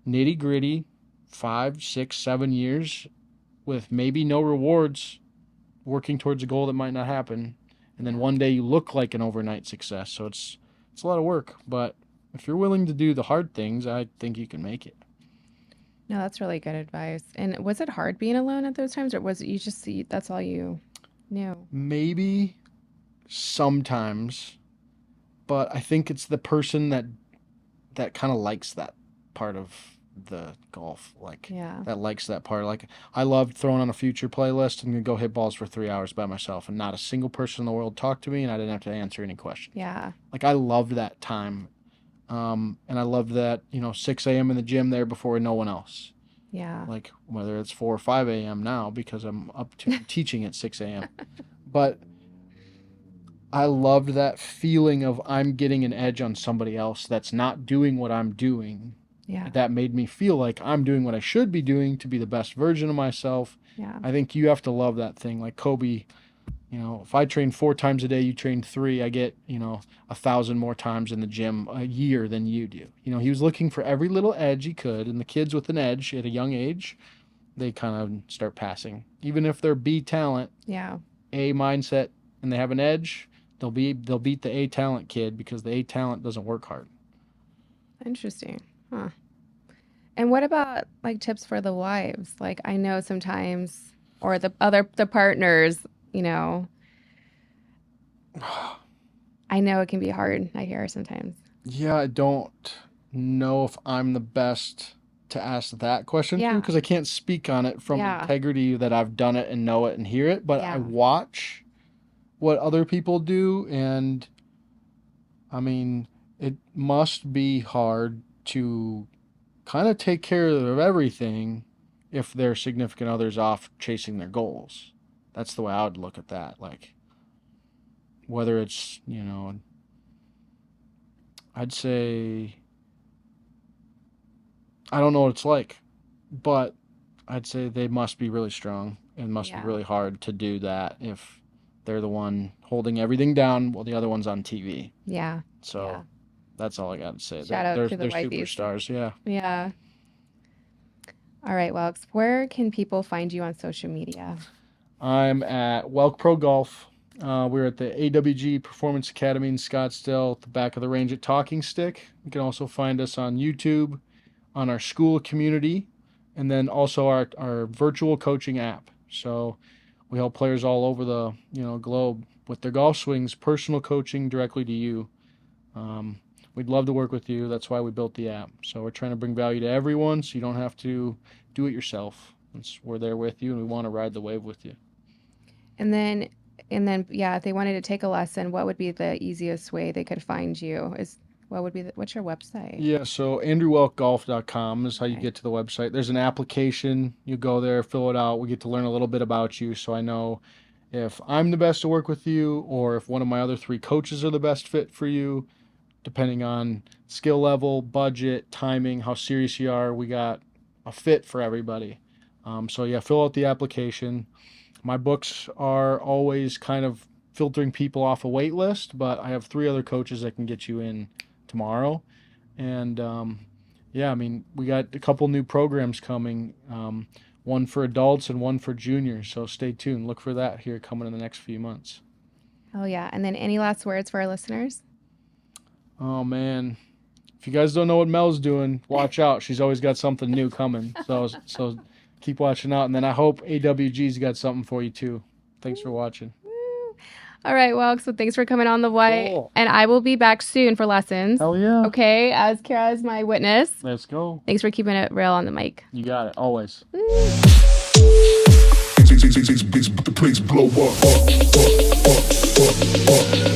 nitty gritty, 5, 6, 7 years with maybe no rewards, working towards a goal that might not happen. And then one day you look like an overnight success. So it's a lot of work, but if you're willing to do the hard things, I think you can make it. No, that's really good advice. And was it hard being alone at those times, or was it you just see that's all you knew? Maybe sometimes, but I think it's the person that kind of likes that part of the golf, like Yeah. that likes that part. Like I loved throwing on a future playlist and go hit balls for 3 hours by myself, and not a single person in the world talked to me, and I didn't have to answer any questions. Yeah. Like I loved that time, and I loved that 6 a.m. in the gym there before no one else. Yeah. Like whether it's 4 or 5 a.m. now because I'm up to teaching at 6 a.m. But I loved that feeling of I'm getting an edge on somebody else that's not doing what I'm doing. Yeah. That made me feel like I'm doing what I should be doing to be the best version of myself. Yeah. I think you have to love that thing. Like Kobe, if I train 4 times a day, you train 3, I get, 1,000 more times in the gym a year than you do. He was looking for every little edge he could, and the kids with an edge at a young age, they kind of start passing. Even if they're B talent, Yeah. A mindset, and they have an edge, they'll beat the A talent kid because the A talent doesn't work hard. Interesting. Huh. And what about like tips for the wives? Like I know sometimes, or the partners, I know it can be hard. I hear sometimes. Yeah, I don't know if I'm the best to ask that question to Yeah. because I can't speak on it from Yeah. integrity that I've done it and know it and hear it, but I Yeah. watch what other people do, and I mean, it must be hard to kind of take care of everything if their significant other's off chasing their goals. That's the way I would look at that. Like, whether it's, I'd say, I don't know what it's like, but I'd say they must be really strong and must be Yeah. really hard to do that if they're the one holding everything down while the other one's on TV. Yeah. So Yeah. that's all I got to say. Shout out to the They're wifeys. superstars, yeah. Yeah. All right, Welks. Where can people find you on social media? I'm at Welk Pro Golf. We're at the AWG Performance Academy in Scottsdale, at the back of the range at Talking Stick. You can also find us on YouTube, on our school community, and then also our virtual coaching app. So we help players all over the globe with their golf swings, personal coaching directly to you. We'd love to work with you. That's why we built the app. So we're trying to bring value to everyone so you don't have to do it yourself. We're there with you, and we want to ride the wave with you. And then, yeah, if they wanted to take a lesson, what would be the easiest way they could find you? What's your website? Yeah, so andrewwelkgolf.com is how you Okay. get to the website. There's an application. You go there, fill it out. We get to learn a little bit about you so I know if I'm the best to work with you or if one of my other 3 coaches are the best fit for you, depending on skill level, budget, timing, how serious you are. We got a fit for everybody. So yeah, fill out the application. My books are always kind of filtering people off a wait list, but I have 3 other coaches that can get you in tomorrow. And yeah, I mean, we got a couple new programs coming, one for adults and one for juniors. So stay tuned. Look for that here coming in the next few months. Oh, yeah. And then any last words for our listeners? Oh, man. If you guys don't know what Mel's doing, watch out. She's always got something new coming. So keep watching out. And then I hope AWG's got something for you, too. Thanks for watching. Woo. All right, well, so thanks for coming on the white. Cool. And I will be back soon for lessons. Hell yeah. Okay, as Kara is my witness. Let's go. Thanks for keeping it real on the mic. You got it. Always. Woo. The place blow up.